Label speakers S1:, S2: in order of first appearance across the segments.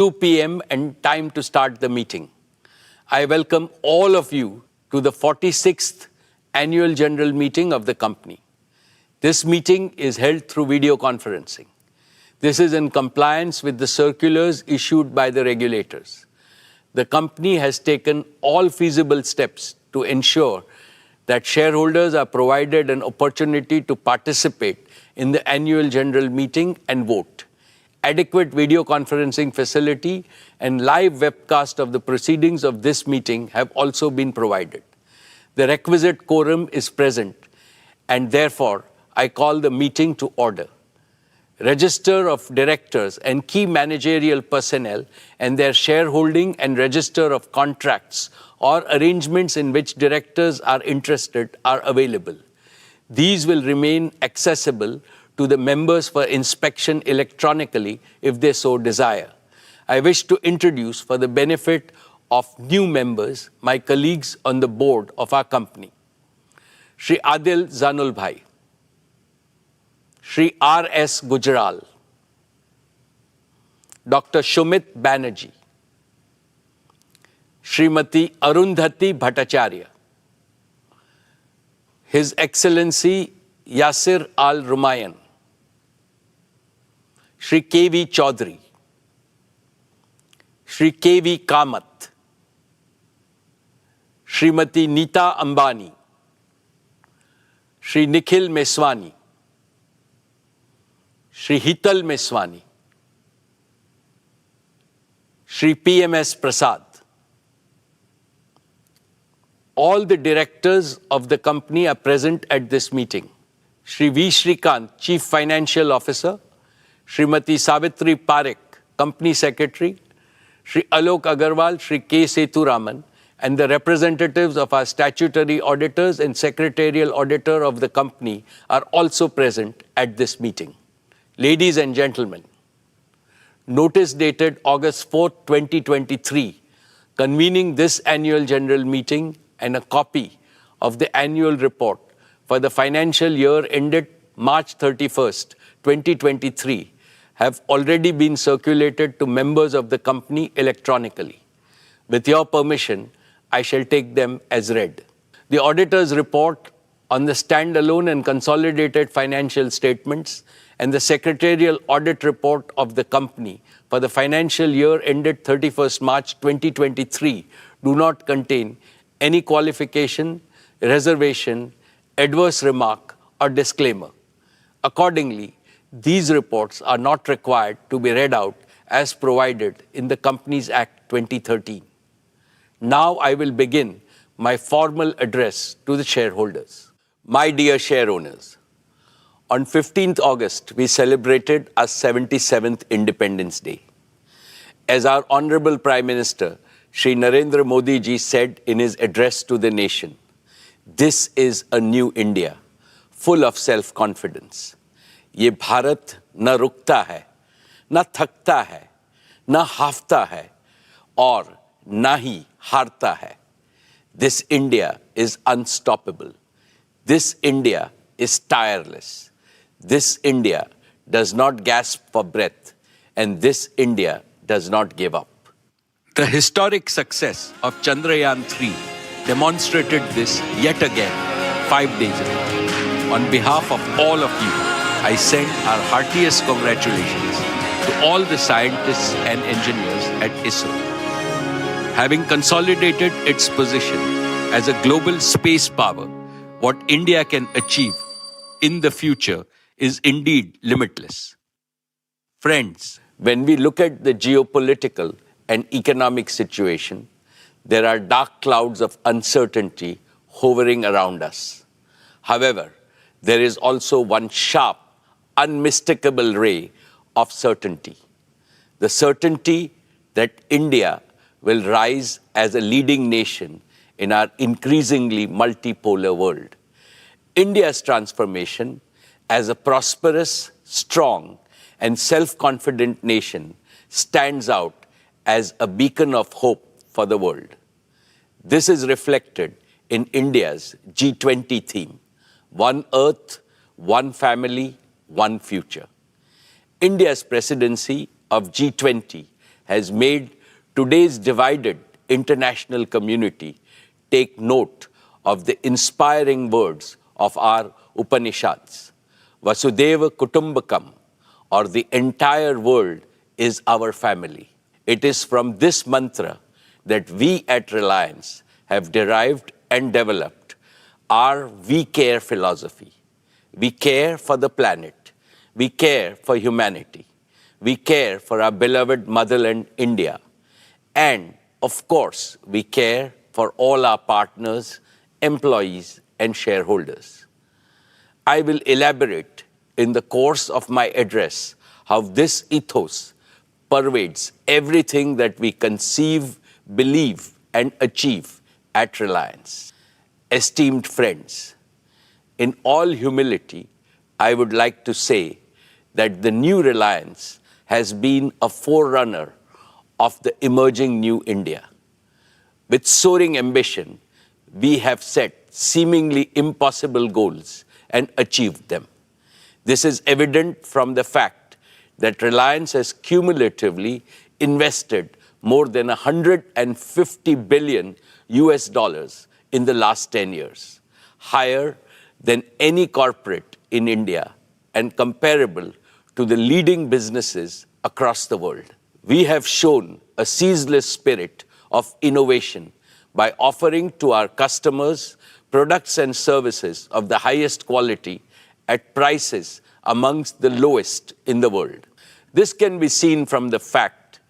S1: 2 p.m. and time to start the meeting. I welcome all of you to the 46th Annual General Meeting of the company. This meeting is held through video conferencing. This is in compliance with the circulars issued by the regulators. The company has taken all feasible steps to ensure that shareholders are provided an opportunity to participate in the annual general meeting and vote. Adequate video conferencing facility and live webcast of the proceedings of this meeting have also been provided. The requisite quorum is present, and therefore I call the meeting to order. Register of directors and key managerial personnel and their shareholding and register of contracts or arrangements in which directors are interested are available. These will remain accessible to the members for inspection electronically if they so desire. I wish to introduce, for the benefit of new members, my colleagues on the board of our company. Shri Adil Zanul Bhai, Shri R.S. Gujral, Dr. Shumit Banerjee, Srimati Arundhati Bhattacharya, His Excellency Yasir Al-Rumayyan, Shri K.V. Chaudhary, Shri K.V. Kamath, Srimati Neeta Ambani, Shri Nikhil Meswani, Shri Hital Meswani, Shri P.M.S. Prasad. All the directors of the company are present at this meeting. Shri V. Shrikant, Chief Financial Officer, Srimati Savitri Parekh, Company Secretary, Shri Alok Agarwal, Shri K. Sethuraman, and the representatives of our statutory auditors and secretarial auditor of the company are also present at this meeting. Ladies and gentlemen, notice dated August 4, 2023, convening this annual general meeting and a copy of the annual report for the financial year ended March 31st, 2023, have already been circulated to members of the company electronically. With your permission, I shall take them as read. The auditor's report on the standalone and consolidated financial statements and the secretarial audit report of the company for the financial year ended 31st March 2023 do not contain any qualification, reservation, adverse remark, or disclaimer. Accordingly, these reports are not required to be read out as provided in the Companies Act 2013. Now I will begin my formal address to the shareholders. My dear share owners, on 15th August, we celebrated our 77th Independence Day. As our Honorable Prime Minister, Shri Narendra Modi ji said in his address to the nation, this is a new India, full of self-confidence. ये भारत न रुकता है, न थकता है, न हाफता है, और न ही हारता है. This India is unstoppable. This India is tireless. This India does not gasp for breath, and this India does not give up. The historic success of Chandrayaan-3 demonstrated this yet again 5 days ago. On behalf of all of you, I send our heartiest congratulations to all the scientists and engineers at ISRO. Having consolidated its position as a global space power, what India can achieve in the future is indeed limitless. Friends, when we look at the geopolitical and economic situation, there are dark clouds of uncertainty hovering around us. However, there is also one sharp, unmistakable ray of certainty. The certainty that India will rise as a leading nation in our increasingly multipolar world. India's transformation as a prosperous, strong, and self-confident nation stands out as a beacon of hope for the world. This is reflected in India's G20 theme, One Earth, One Family, One Future. India's presidency of G20 has made today's divided international community take note of the inspiring words of our Upanishads. Vasudeva Kutumbakam, or the entire world is our family. It is from this mantra that we at Reliance have derived and developed our We Care philosophy. We care for the planet. We care for humanity. We care for our beloved motherland, India. And, of course, we care for all our partners, employees, and shareholders. I will elaborate in the course of my address how this ethos pervades everything that we conceive, believe, and achieve at Reliance. Esteemed friends, in all humility, I would like to say that the new Reliance has been a forerunner of the emerging new India. With soaring ambition, we have set seemingly impossible goals and achieved them. This is evident from the fact that Reliance has cumulatively invested more than $150 billion in the last 10 years, higher than any corporate in India and comparable to the leading businesses across the world. We have shown a ceaseless spirit of innovation by offering to our customers products and services of the highest quality at prices amongst the lowest in the world. This can be seen from the fact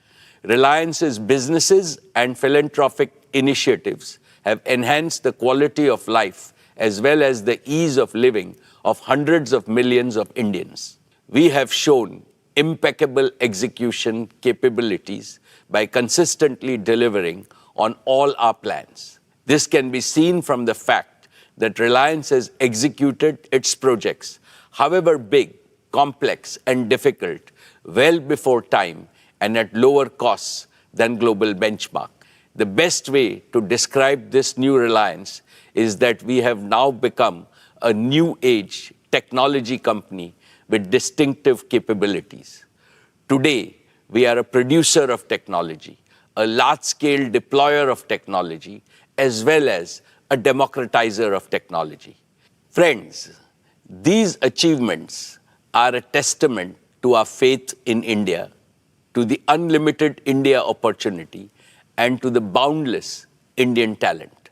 S1: Reliance's businesses and philanthropic initiatives have enhanced the quality of life as well as the ease of living of hundreds of millions of Indians. We have shown impeccable execution capabilities by consistently delivering on all our plans. This can be seen from the fact that Reliance has executed its projects, however big, complex, and difficult, well before time and at lower costs than global benchmark. The best way to describe this new Reliance is that we have now become a new age technology company with distinctive capabilities. Today, we are a producer of technology, a large-scale deployer of technology, as well as a democratizer of technology. Friends, these achievements are a testament to our faith in India, to the unlimited India opportunity, and to the boundless Indian talent.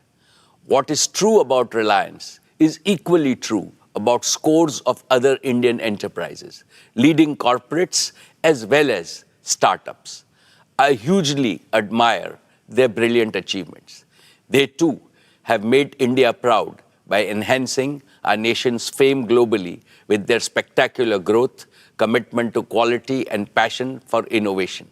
S1: What is true about Reliance is equally true about scores of other Indian enterprises, leading corporates as well as startups. I hugely admire their brilliant achievements. They too have made India proud by enhancing our nation's fame globally with their spectacular growth, commitment to quality, and passion for innovation.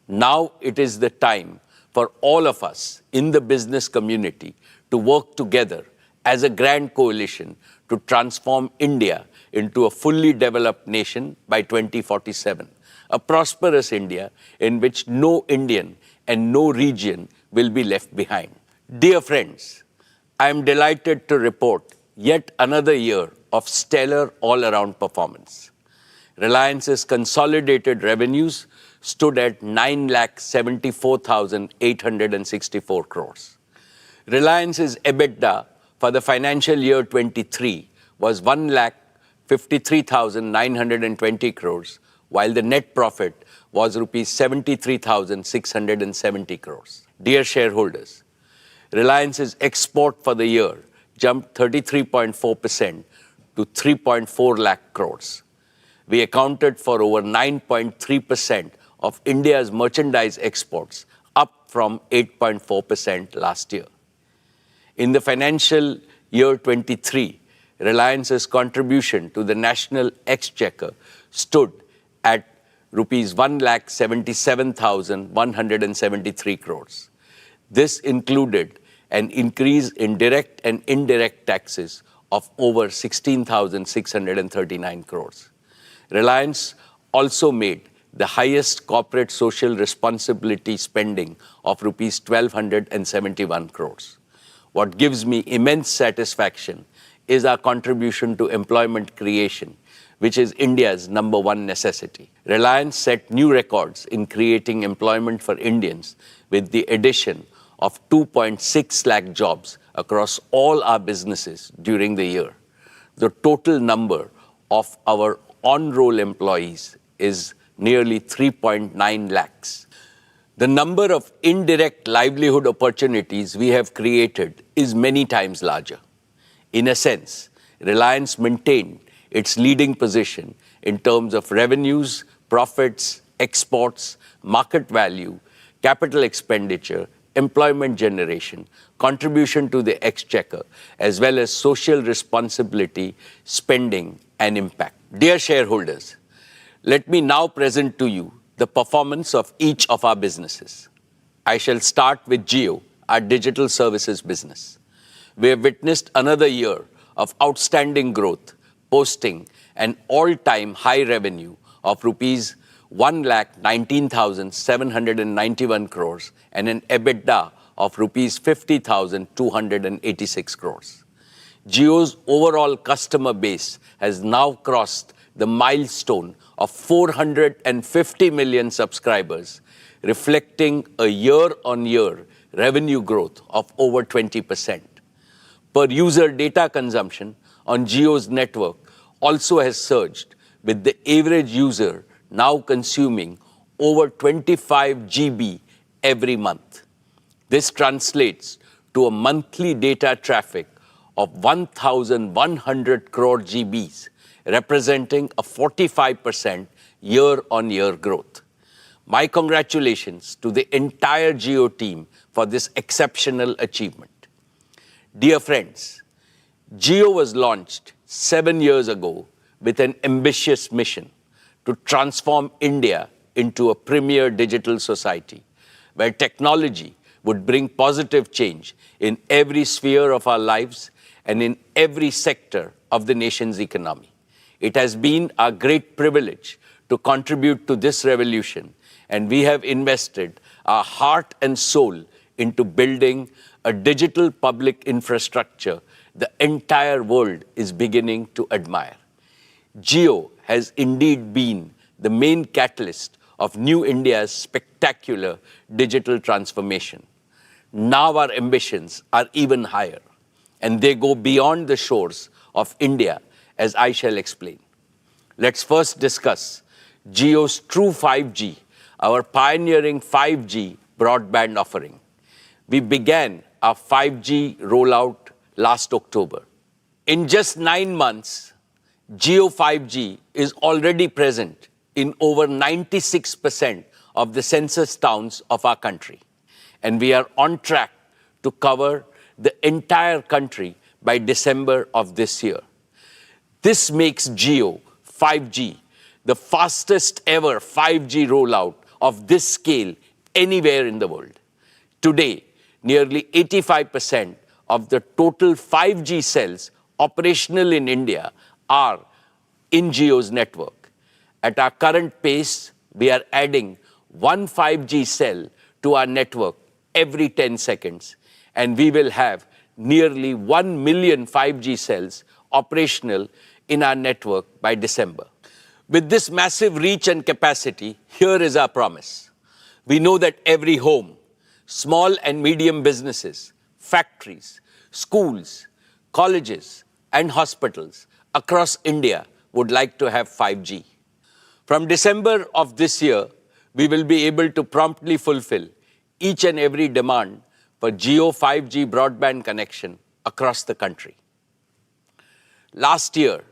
S1: Now it is the time for all of us in the business community to work together as a grand coalition to transform India into a fully developed nation by 2047, a prosperous India in which no Indian and no region will be left behind. Dear friends, I am delighted to report yet another year of stellar all-around performance. Reliance's consolidated revenues stood at 9,74,864 crores. Reliance's EBITDA for the financial year 23 was 1,53,920 crores, while the net profit was rupees 73,670 crores. Dear shareholders, Reliance's export for the year jumped 33.4% to 3.4 lakh crores. We accounted for over 9.3% of India's merchandise exports, up from 8.4% last year. In the financial year 23, Reliance's contribution to the national exchequer stood at rupees 1,77,173 crores. This included an increase in direct and indirect taxes of over 16,639 crores. Reliance also made the highest corporate social responsibility spending of rupees 1,271 crores. What gives me immense satisfaction is our contribution to employment creation, which is India's #1 necessity. Reliance set new records in creating employment for Indians with the addition of 2.6 lakh jobs across all our businesses during the year. The total number of our on-roll employees is nearly 3.9 lakhs. The number of indirect livelihood opportunities we have created is many times larger. In a sense, Reliance maintained its leading position in terms of revenues, profits, exports, market value, capital expenditure, employment generation, contribution to the exchequer, as well as social responsibility, spending, and impact. Dear shareholders, let me now present to you the performance of each of our businesses. I shall start with Jio, our digital services business. We have witnessed another year of outstanding growth, posting an all-time high revenue of rupees 1,19,791 crores and an EBITDA of rupees 50,286 crores. Jio's overall customer base has now crossed the milestone of 450 million subscribers, reflecting a year-on-year revenue growth of over 20%. Per user data consumption on Jio's network also has surged, with the average user now consuming over 25 GB every month. This translates to a monthly data traffic of 1,100 crore GBs, representing a 45% year-on-year growth. My congratulations to the entire Jio team for this exceptional achievement. Dear friends, Jio was launched 7 years ago with an ambitious mission to transform India into a premier digital society, where technology would bring positive change in every sphere of our lives and in every sector of the nation's economy. It has been our great privilege to contribute to this revolution, and we have invested our heart and soul into building a digital public infrastructure the entire world is beginning to admire. Jio has indeed been the main catalyst of New India's spectacular digital transformation. Now our ambitions are even higher, and they go beyond the shores of India, as I shall explain. Let's first discuss Jio's True 5G, our pioneering 5G broadband offering. We began our 5G rollout last October. In just 9 months, Jio 5G is already present in over 96% of the census towns of our country, and we are on track to cover the entire country by December of this year. This makes Jio 5G the fastest ever 5G rollout of this scale anywhere in the world. Today, nearly 85% of the total 5G cells operational in India are in Jio's network. At our current pace, we are adding one 5G cell to our network every 10 seconds, and we will have nearly 1 million 5G cells operational in our network by December. With this massive reach and capacity, here is our promise. We know that every home, small and medium businesses, factories, schools, colleges, and hospitals across India would like to have 5G. From December of this year, we will be able to promptly fulfill each and every demand for Jio 5G broadband connection across the country. Last year,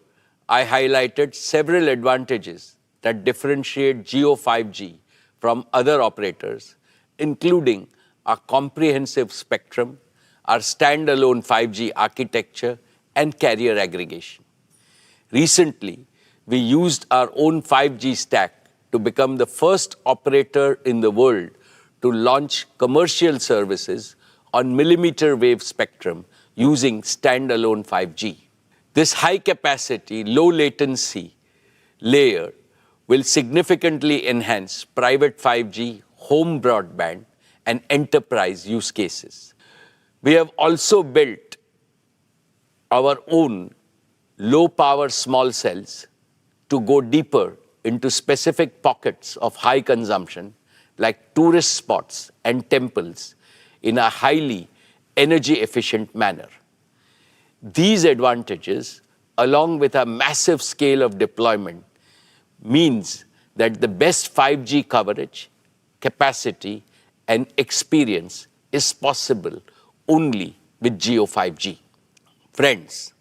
S1: I highlighted several advantages that differentiate Jio 5G from other operators, including our comprehensive spectrum, our standalone 5G architecture, and carrier aggregation. Recently, we used our own 5G stack to become the first operator in the world to launch commercial services on millimeter wave spectrum using standalone 5G. This high-capacity, low-latency layer will significantly enhance private 5G, home broadband, and enterprise use cases. We have also built our own low-power small cells to go deeper into specific pockets of high consumption, like tourist spots and temples, in a highly energy-efficient manner. These advantages, along with a massive scale of deployment, means that the best 5G coverage, capacity, and experience is possible only with Jio 5G. Friends,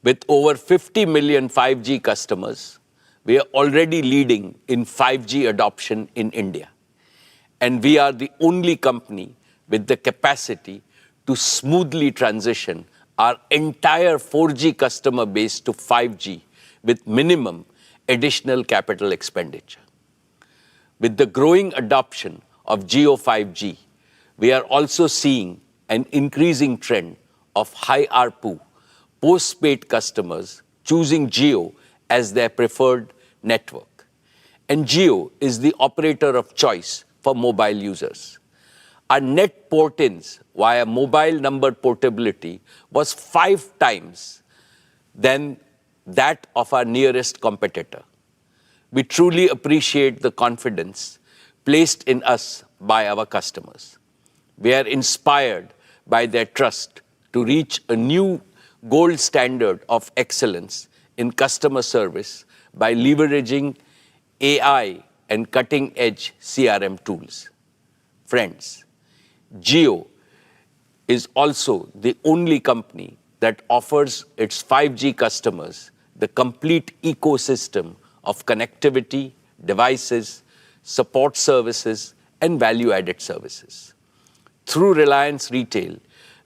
S1: with over 50 million 5G customers, we are already leading in 5G adoption in India. And we are the only company with the capacity to smoothly transition our entire 4G customer base to 5G with minimum additional capital expenditure. With the growing adoption of Jio 5G, we are also seeing an increasing trend of high ARPU post-paid customers choosing Jio as their preferred network. And Jio is the operator of choice for mobile users. Our net port-ins via mobile number portability was 5 times than that of our nearest competitor. We truly appreciate the confidence placed in us by our customers. We are inspired by their trust to reach a new gold standard of excellence in customer service by leveraging AI and cutting-edge CRM tools. Friends, Jio is also the only company that offers its 5G customers the complete ecosystem of connectivity, devices, support services, and value-added services. Through Reliance Retail,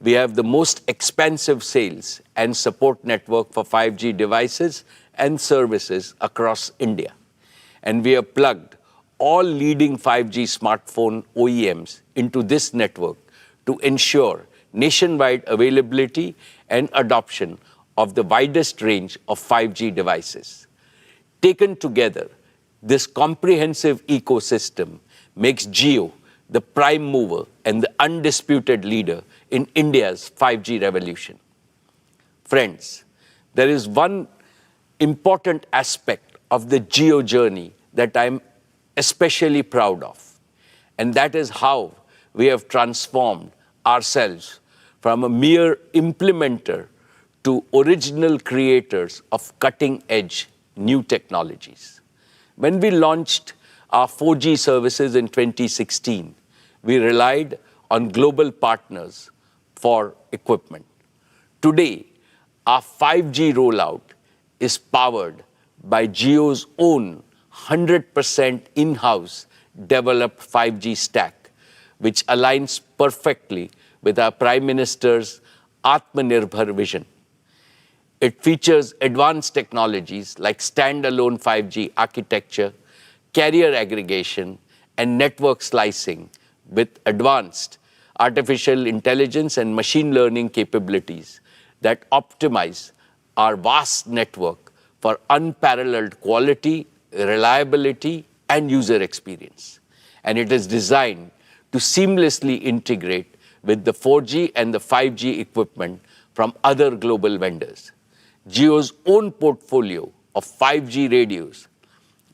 S1: we have the most expansive sales and support network for 5G devices and services across India. And we have plugged all leading 5G smartphone OEMs into this network to ensure nationwide availability and adoption of the widest range of 5G devices. Taken together, this comprehensive ecosystem makes Jio the prime mover and the undisputed leader in India's 5G revolution. Friends, there is one important aspect of the Jio journey that I'm especially proud of, and that is how we have transformed ourselves from a mere implementer to original creators of cutting-edge new technologies. When we launched our 4G services in 2016, we relied on global partners for equipment. Today, our 5G rollout is powered by Jio's own 100% in-house developed 5G stack, which aligns perfectly with our Prime Minister's Atmanirbhar vision. It features advanced technologies like standalone 5G architecture, carrier aggregation, and network slicing with advanced artificial intelligence and machine learning capabilities that optimize our vast network for unparalleled quality, reliability, and user experience. And it is designed to seamlessly integrate with the 4G and the 5G equipment from other global vendors. Jio's own portfolio of 5G radios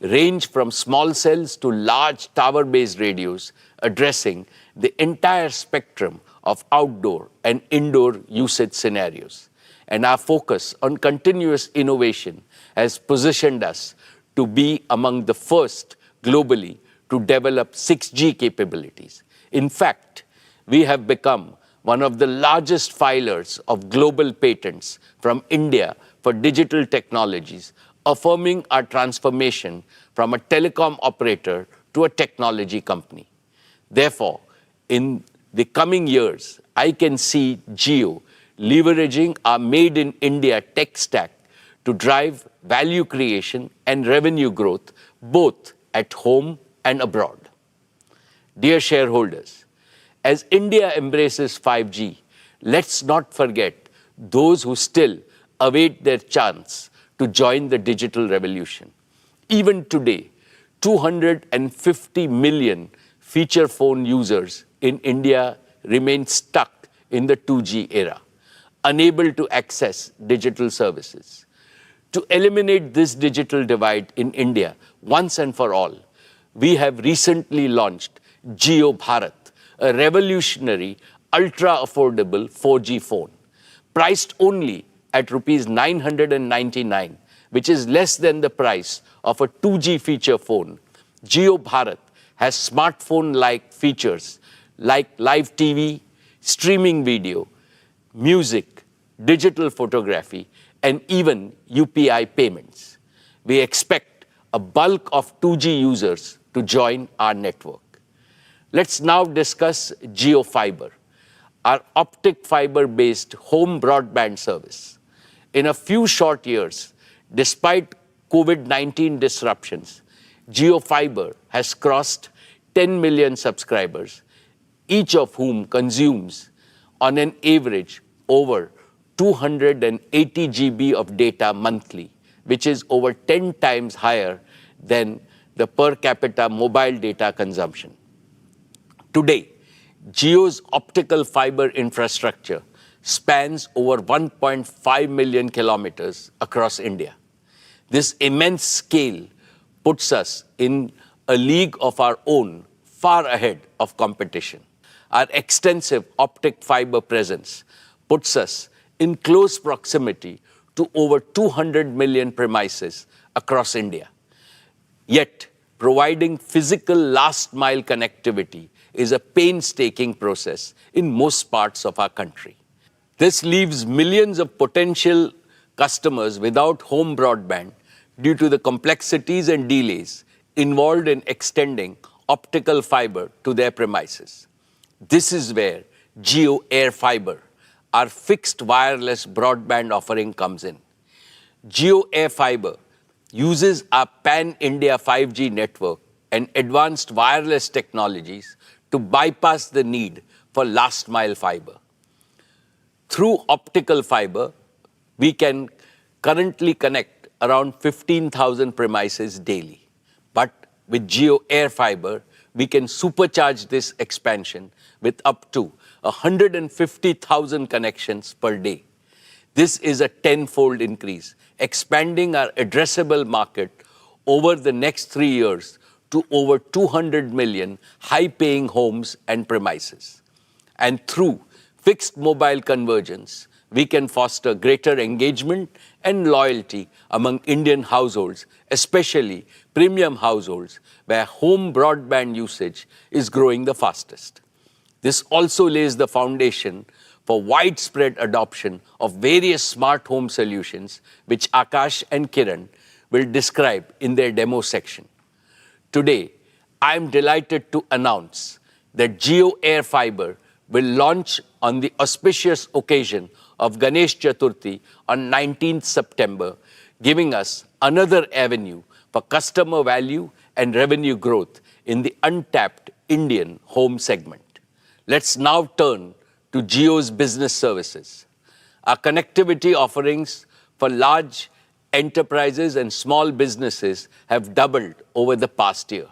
S1: range from small cells to large tower-based radios, addressing the entire spectrum of outdoor and indoor usage scenarios. And our focus on continuous innovation has positioned us to be among the first globally to develop 6G capabilities. In fact, we have become one of the largest filers of global patents from India for digital technologies, affirming our transformation from a telecom operator to a technology company. Therefore, in the coming years, I can see Jio leveraging our Made in India tech stack to drive value creation and revenue growth both at home and abroad. Dear shareholders, as India embraces 5G, let's not forget those who still await their chance to join the digital revolution. Even today, 250 million feature phone users in India remain stuck in the 2G era, unable to access digital services. To eliminate this digital divide in India once and for all, we have recently launched Jio Bharat, a revolutionary, ultra-affordable 4G phone, priced only at rupees 999, which is less than the price of a 2G feature phone. Jio Bharat has smartphone-like features like live TV, streaming video, music, digital photography, and even UPI payments. We expect a bulk of 2G users to join our network. Let's now discuss Jio Fiber, our optic fiber-based home broadband service. In a few short years, despite COVID-19 disruptions, Jio Fiber has crossed 10 million subscribers, each of whom consumes, on an average, over 280 GB of data monthly, which is over 10 times higher than the per capita mobile data consumption. Today, Jio's optical fiber infrastructure spans over 1.5 million kilometers across India. This immense scale puts us in a league of our own, far ahead of competition. Our extensive optic fiber presence puts us in close proximity to over 200 million premises across India. Yet, providing physical last-mile connectivity is a painstaking process in most parts of our country. This leaves millions of potential customers without home broadband due to the complexities and delays involved in extending optical fiber to their premises. This is where Jio Air Fiber, our fixed wireless broadband offering, comes in. Jio Air Fiber uses our pan-India 5G network and advanced wireless technologies to bypass the need for last-mile fiber. Through optical fiber, we can currently connect around 15,000 premises daily. But with Jio Air Fiber, we can supercharge this expansion with up to 150,000 connections per day. This is a tenfold increase, expanding our addressable market over the next 3 years to over 200 million high-paying homes and premises. And through fixed mobile convergence, we can foster greater engagement and loyalty among Indian households, especially premium households, where home broadband usage is growing the fastest. This also lays the foundation for widespread adoption of various smart home solutions, which Akash and Kiran will describe in their demo section. Today, I am delighted to announce that Jio Air Fiber will launch on the auspicious occasion of Ganesh Chaturthi on 19th September, giving us another avenue for customer value and revenue growth in the untapped Indian home segment. Let's now turn to Jio's business services. Our connectivity offerings for large enterprises and small businesses have doubled over the past year.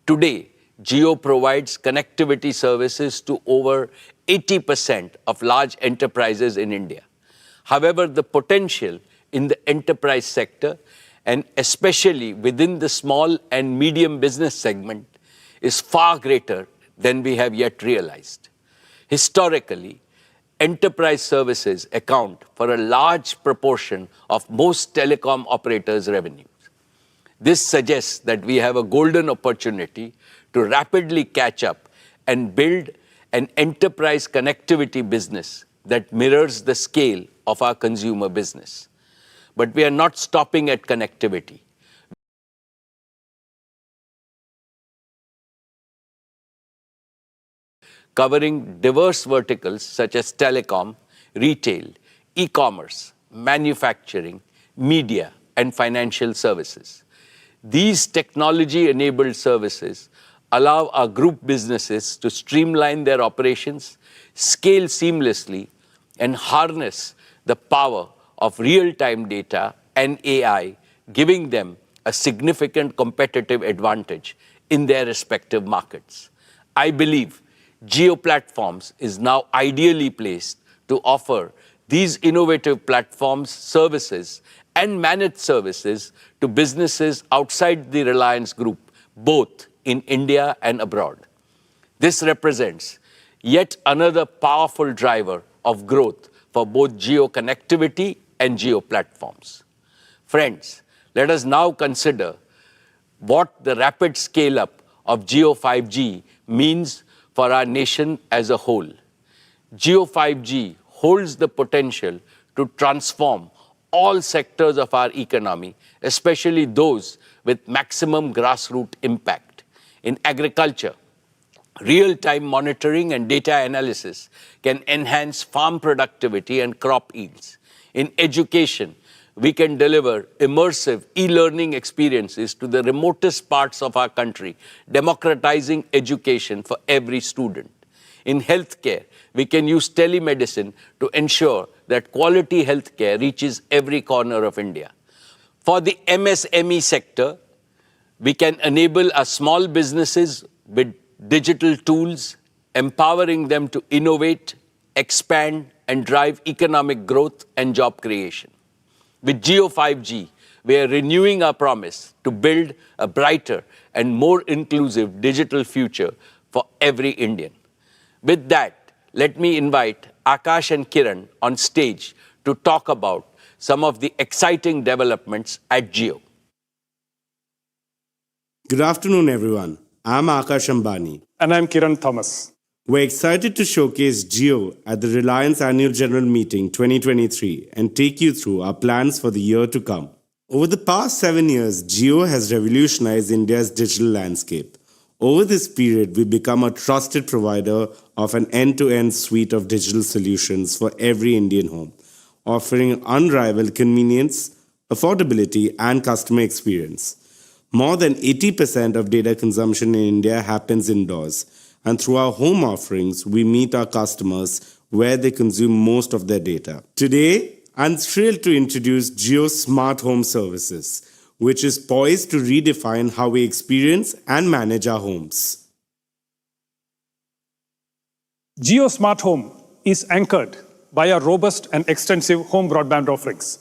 S1: Today, Jio provides connectivity services to over 80% of large enterprises in India. However, the potential in the enterprise sector, and especially within the small and medium business segment, is far greater than we have yet realized. Historically, enterprise services account for a large proportion of most telecom operators' revenues. This suggests that we have a golden opportunity to rapidly catch up and build an enterprise connectivity business that mirrors the scale of our consumer business. But we are not stopping at connectivity. Covering diverse verticals such as telecom, retail, e-commerce, manufacturing, media, and financial services. These technology-enabled services allow our group businesses to streamline their operations, scale seamlessly, and harness the power of real-time data and AI, giving them a significant competitive advantage in their respective markets. I believe Jio Platforms is now ideally placed to offer these innovative platforms, services, and managed services to businesses outside the Reliance Group, both in India and abroad. This represents yet another powerful driver of growth for both geo connectivity and geo platforms. Friends, let us now consider what the rapid scale-up of Geo 5G means for our nation as a whole. Geo 5G holds the potential to transform all sectors of our economy, especially those with maximum grassroots impact. In agriculture, real-time monitoring and data analysis can enhance farm productivity and crop yields. In education, we can deliver immersive e-learning experiences to the remotest parts of our country, democratizing education for every student. In healthcare, we can use telemedicine to ensure that quality healthcare reaches every corner of India. For the MSME sector, we can enable our small businesses with digital tools, empowering them to innovate, expand, and drive economic growth and job creation. With Geo 5G, we are renewing our promise to build a brighter and more inclusive digital future for every Indian. With that, let me invite Akash and Kiran on stage to talk about some of the exciting developments at Geo.
S2: Good afternoon, everyone. I'm Akash Ambani.
S3: And I'm Kiran Thomas.
S2: We're excited to showcase Geo at the Reliance Annual General Meeting 2023 and take you through our plans for the year to come. Over the past 7 years, Geo has revolutionized India's digital landscape. Over this period, we've become a trusted provider of an end-to-end suite of digital solutions for every Indian home, offering unrivaled convenience, affordability, and customer experience. More than 80% of data consumption in India happens indoors, and through our home offerings, we meet our customers where they consume most of their data. Today, I'm thrilled to introduce Geo Smart Home Services, which is poised to redefine how we experience and manage our homes.
S3: Geo Smart Home is anchored by our robust and extensive home broadband offerings.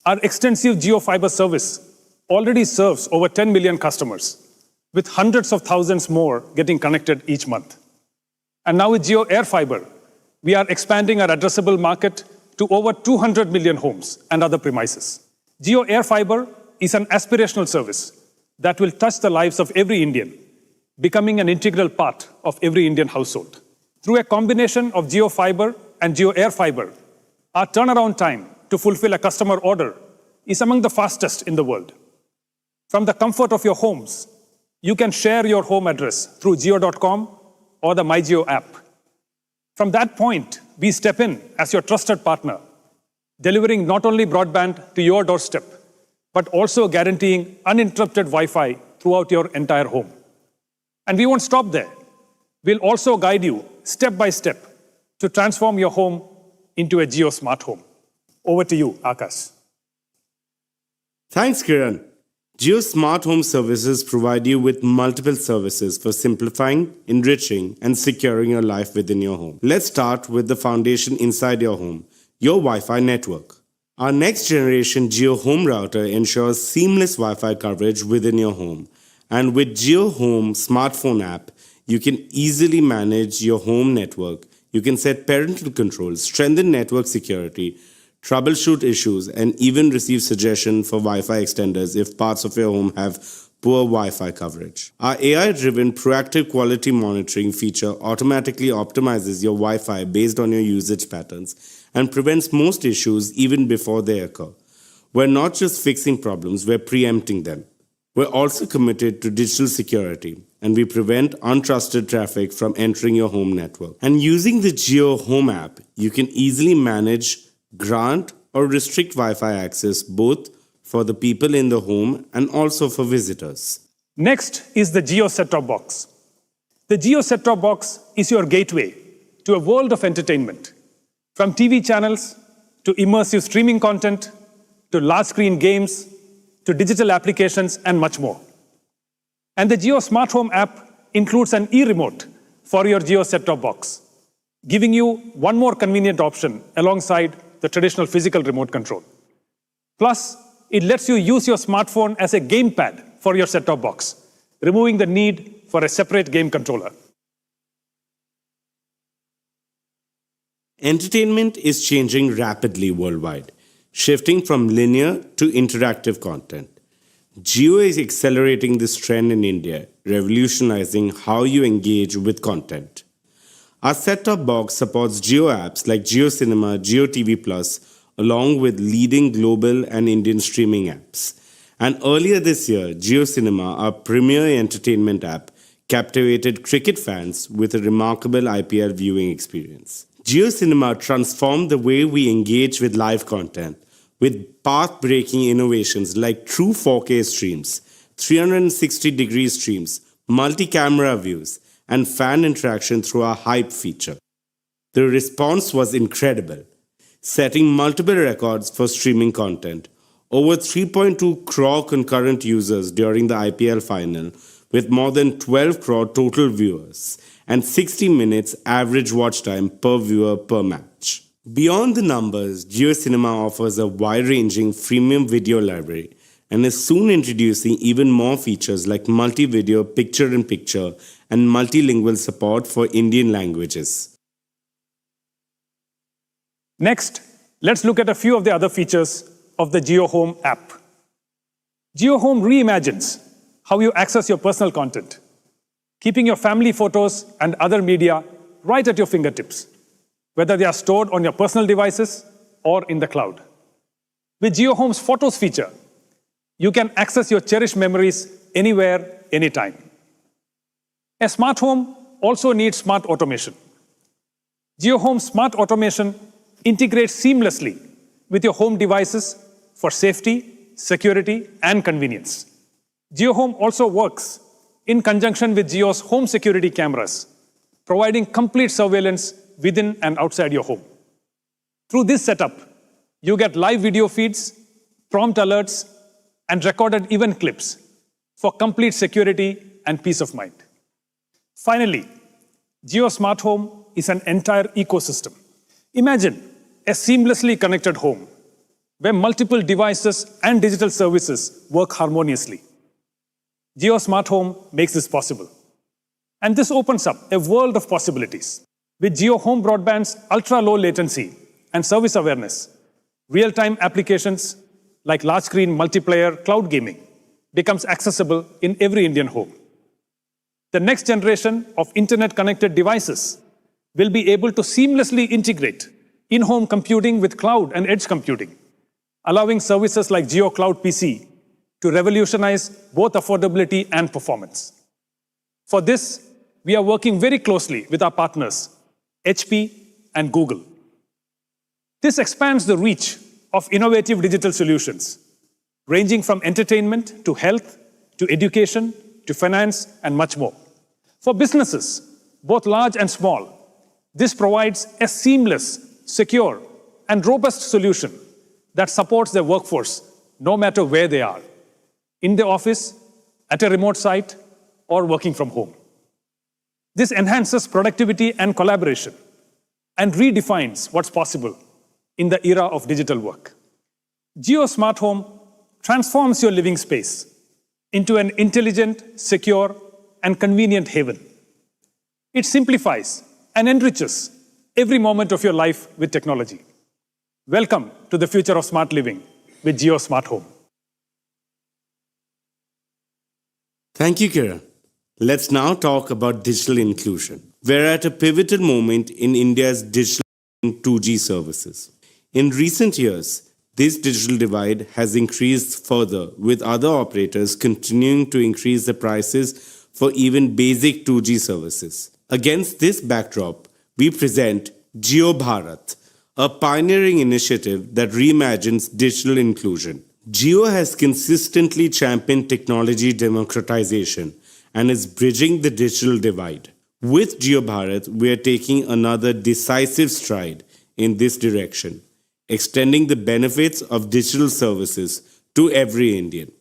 S3: Our extensive Geo Fiber service already serves over 10 million customers, with hundreds of thousands more getting connected each month. And now with Geo Air Fiber, we are expanding our addressable market to over 200 million homes and other premises. Geo Air Fiber is an aspirational service that will touch the lives of every Indian, becoming an integral part of every Indian household. Through a combination of Geo Fiber and Geo Air Fiber, our turnaround time to fulfill a customer order is among the fastest in the world. From the comfort of your homes, you can share your home address through Geo.com or the MyGeo app. From that point, we step in as your trusted partner, delivering not only broadband to your doorstep, but also guaranteeing uninterrupted Wi-Fi throughout your entire home. And we won't stop there. We'll also guide you step by step to transform your home into a Geo Smart Home. Over to you, Akash.
S2: Thanks, Kiran. Geo Smart Home Services provide you with multiple services for simplifying, enriching, and securing your life within your home. Let's start with the foundation inside your home, your Wi-Fi network. Our next generation Geo Home Router ensures seamless Wi-Fi coverage within your home. And with Geo Home smartphone app, you can easily manage your home network. You can set parental controls, strengthen network security, troubleshoot issues, and even receive suggestions for Wi-Fi extenders if parts of your home have poor Wi-Fi coverage. Our AI-driven proactive quality monitoring feature automatically optimizes your Wi-Fi based on your usage patterns and prevents most issues even before they occur. We're not just fixing problems, we're preempting them. We're also committed to digital security, and we prevent untrusted traffic from entering your home network. And using the Geo Home app, you can easily manage, grant, or restrict Wi-Fi access both for the people in the home and also for visitors.
S3: Next is the Geo Set-Top Box. The Geo Set-Top Box is your gateway to a world of entertainment, from TV channels to immersive streaming content to large-screen games to digital applications and much more. And the Geo Smart Home app includes an e-remote for your Geo Set-Top Box, giving you one more convenient option alongside the traditional physical remote control. Plus, it lets you use your smartphone as a gamepad for your set-top box, removing the need for a separate game controller.
S2: Entertainment is changing rapidly worldwide, shifting from linear to interactive content. Jio is accelerating this trend in India, revolutionizing how you engage with content. Our set-top box supports Jio apps like Jio Cinema, Jio TV Plus, along with leading global and Indian streaming apps. And earlier this year, Jio Cinema, our premier entertainment app, captivated cricket fans with a remarkable IPL viewing experience. Jio Cinema transformed the way we engage with live content, with path-breaking innovations like true 4K streams, 360-degree streams, multi-camera views, and fan interaction through our Hype feature. The response was incredible, setting multiple records for streaming content. Over 3.2 crore concurrent users during the IPL final, with more than 12 crore total viewers, and 60 minutes average watch time per viewer per match. Beyond the numbers, Jio Cinema offers a wide-ranging freemium video library and is soon introducing even more features like multi-video, picture-in-picture, and multilingual support for Indian languages.
S3: Next, let's look at a few of the other features of the Jio Home app. Jio Home reimagines how you access your personal content, keeping your family photos and other media right at your fingertips, whether they are stored on your personal devices or in the cloud. With Jio Home's Photos feature, you can access your cherished memories anywhere, anytime. A smart home also needs smart automation. Jio Home Smart Automation integrates seamlessly with your home devices for safety, security, and convenience. Jio Home also works in conjunction with Jio's home security cameras, providing complete surveillance within and outside your home. Through this setup, you get live video feeds, prompt alerts, and recorded event clips for complete security and peace of mind. Finally, Jio Smart Home is an entire ecosystem. Imagine a seamlessly connected home where multiple devices and digital services work harmoniously. Jio Smart Home makes this possible. And this opens up a world of possibilities. With Jio Home Broadband's ultra-low latency and service awareness, real-time applications like large-screen multiplayer cloud gaming becomes accessible in every Indian home. The next generation of internet-connected devices will be able to seamlessly integrate in-home computing with cloud and edge computing, allowing services like Jio Cloud PC to revolutionize both affordability and performance. For this, we are working very closely with our partners, HP and Google. This expands the reach of innovative digital solutions, ranging from entertainment to health, to education, to finance, and much more. For businesses, both large and small, this provides a seamless, secure, and robust solution that supports their workforce no matter where they are, in the office, at a remote site, or working from home. This enhances productivity and collaboration and redefines what's possible in the era of digital work. Jio Smart Home transforms your living space into an intelligent, secure, and convenient haven. It simplifies and enriches every moment of your life with technology. Welcome to the future of smart living with Jio Smart Home.
S2: Thank you, Kiran. Let's now talk about digital inclusion. We're at a pivotal moment in India's digital 2G services. In recent years, this digital divide has increased further, with other operators continuing to increase the prices for even basic 2G services. Against this backdrop, we present Jio Bharat, a pioneering initiative that reimagines digital inclusion. Jio has consistently championed technology democratization and is bridging the digital divide. With Jio Bharat, we are taking another decisive stride in this direction, extending the benefits of digital services to every Indian.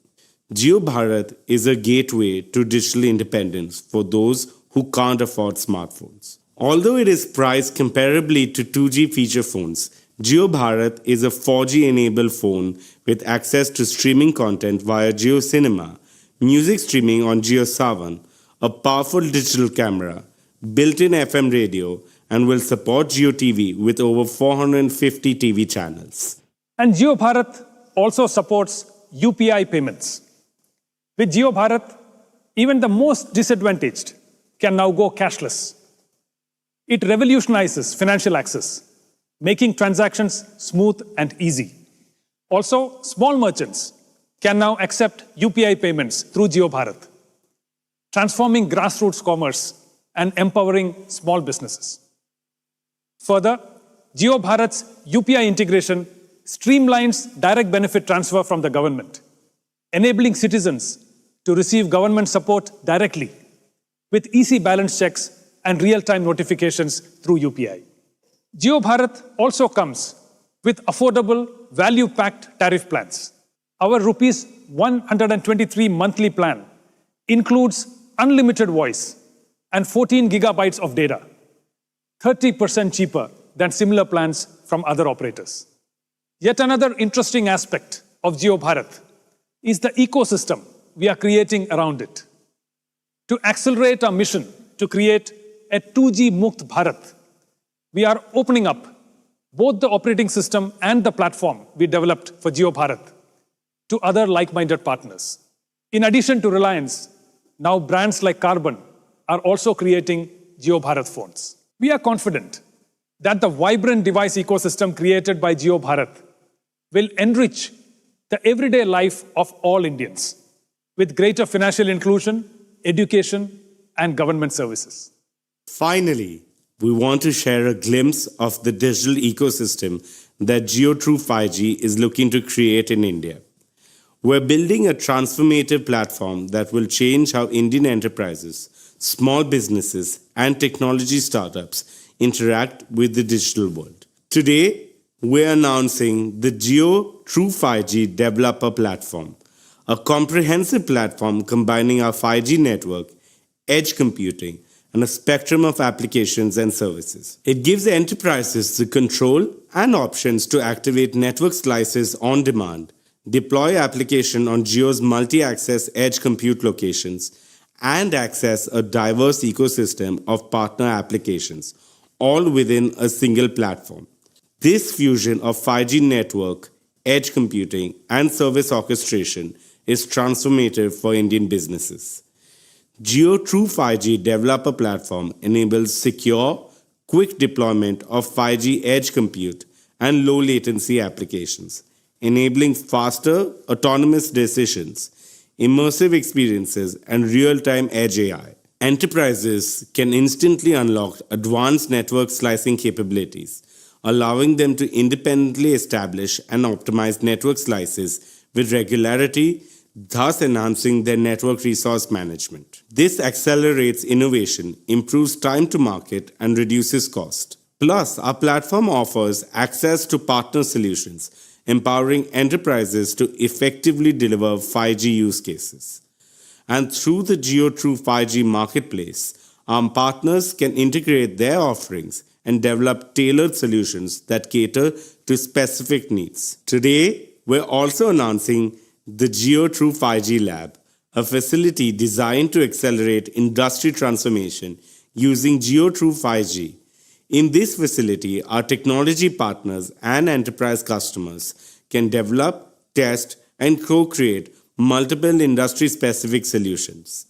S2: Jio Bharat is a gateway to digital independence for those who can't afford smartphones. Although it is priced comparably to 2G feature phones, Jio Bharat is a 4G-enabled phone with access to streaming content via Jio Cinema, music streaming on Jio Savan, a powerful digital camera, built-in FM radio, and will support Jio TV with over 450 TV channels.
S3: And Jio Bharat also supports UPI payments. With Jio Bharat, even the most disadvantaged can now go cashless. It revolutionizes financial access, making transactions smooth and easy. Also, small merchants can now accept UPI payments through Jio Bharat, transforming grassroots commerce and empowering small businesses. Further, Jio Bharat's UPI integration streamlines direct benefit transfer from the government, enabling citizens to receive government support directly with easy balance checks and real-time notifications through UPI. Jio Bharat also comes with affordable, value-packed tariff plans. Our rupees 123 monthly plan includes unlimited voice and 14 gigabytes of data, 30% cheaper than similar plans from other operators. Yet another interesting aspect of Jio Bharat is the ecosystem we are creating around it. To accelerate our mission to create a 2G Mukt Bharat, we are opening up both the operating system and the platform we developed for Jio Bharat to other like-minded partners. In addition to Reliance, now brands like Carbon are also creating Jio Bharat phones. We are confident that the vibrant device ecosystem created by Jio Bharat will enrich the everyday life of all Indians with greater financial inclusion, education, and government services.
S2: Finally, we want to share a glimpse of the digital ecosystem that Jio True 5G is looking to create in India. We're building a transformative platform that will change how Indian enterprises, small businesses, and technology startups interact with the digital world. Today, we're announcing the Jio True 5G Developer Platform, a comprehensive platform combining our 5G network, edge computing, and a spectrum of applications and services. It gives enterprises the control and options to activate network slices on demand, deploy application on Jio's multi-access edge compute locations, and access a diverse ecosystem of partner applications, all within a single platform. This fusion of 5G network, edge computing, and service orchestration is transformative for Indian businesses. Jio True 5G Developer Platform enables secure, quick deployment of 5G edge compute and low latency applications, enabling faster, autonomous decisions, immersive experiences, and real-time edge AI. Enterprises can instantly unlock advanced network slicing capabilities, allowing them to independently establish and optimize network slices with regularity, thus enhancing their network resource management. This accelerates innovation, improves time to market, and reduces cost. Plus, our platform offers access to partner solutions, empowering enterprises to effectively deliver 5G use cases. And through the Jio True 5G marketplace, our partners can integrate their offerings and develop tailored solutions that cater to specific needs. Today, we're also announcing the Jio True 5G Lab, a facility designed to accelerate industry transformation using Jio True 5G. In this facility, our technology partners and enterprise customers can develop, test, and co-create multiple industry-specific solutions.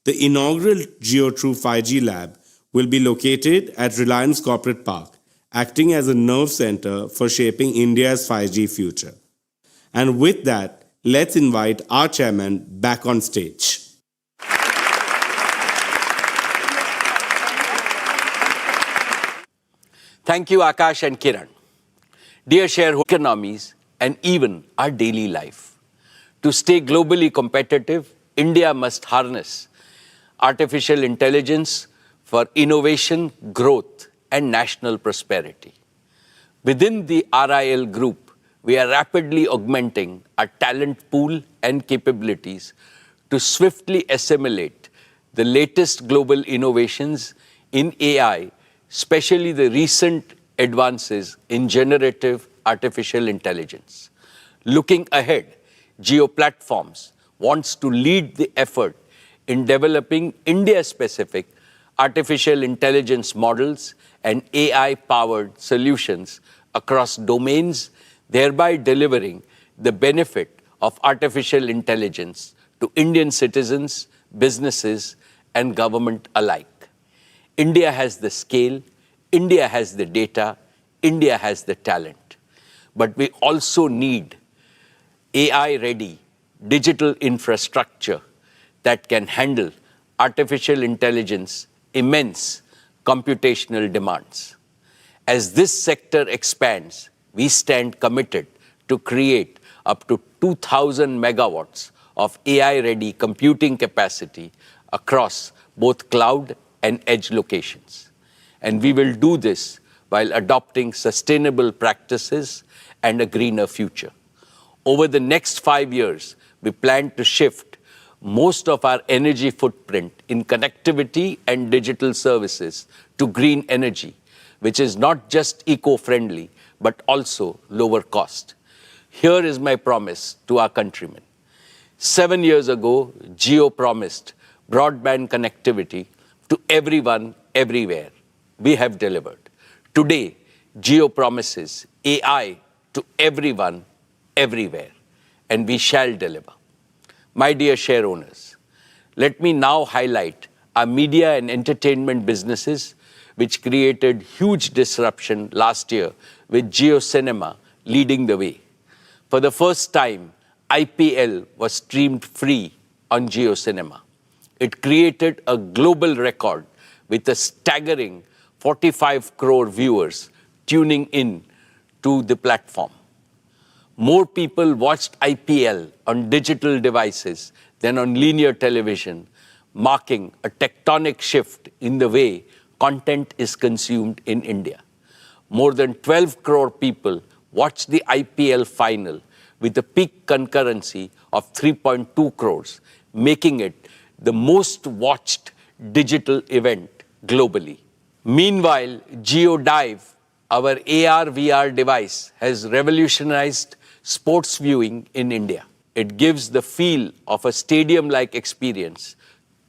S2: The inaugural Jio True 5G Lab will be located at Reliance Corporate Park, acting as a nerve center for shaping India's 5G future. And with that, let's invite our chairman back on stage.
S1: Thank you, Akash and Kiran. Dear shareholders, economies, and even our daily life. To stay globally competitive, India must harness artificial intelligence for innovation, growth, and national prosperity. Within the RIL group, we are rapidly augmenting our talent pool and capabilities to swiftly assimilate the latest global innovations in AI, especially the recent advances in generative artificial intelligence. Looking ahead, Jio Platforms wants to lead the effort in developing India-specific artificial intelligence models and AI-powered solutions across domains, thereby delivering the benefit of artificial intelligence to Indian citizens, businesses, and government alike. India has the scale, India has the data, India has the talent. But we also need AI-ready digital infrastructure that can handle artificial intelligence immense computational demands. As this sector expands, we stand committed to create up to 2,000 megawatts of AI-ready computing capacity across both cloud and edge locations. And we will do this while adopting sustainable practices and a greener future. Over the next 5 years, we plan to shift most of our energy footprint in connectivity and digital services to green energy, which is not just eco-friendly, but also lower cost. Here is my promise to our countrymen. 7 years ago, Jio promised broadband connectivity to everyone, everywhere. We have delivered. Today, Jio promises AI to everyone, everywhere, and we shall deliver. My dear share owners, let me now highlight our media and entertainment businesses, which created huge disruption last year with Jio Cinema leading the way. For the first time, IPL was streamed free on Jio Cinema. It created a global record with a staggering 45 crore viewers tuning in to the platform. More people watched IPL on digital devices than on linear television, marking a tectonic shift in the way content is consumed in India. More than 12 crore people watched the IPL final with a peak concurrency of 3.2 crores, making it the most watched digital event globally. Meanwhile, Jio Dive, our AR/VR device, has revolutionized sports viewing in India. It gives the feel of a stadium-like experience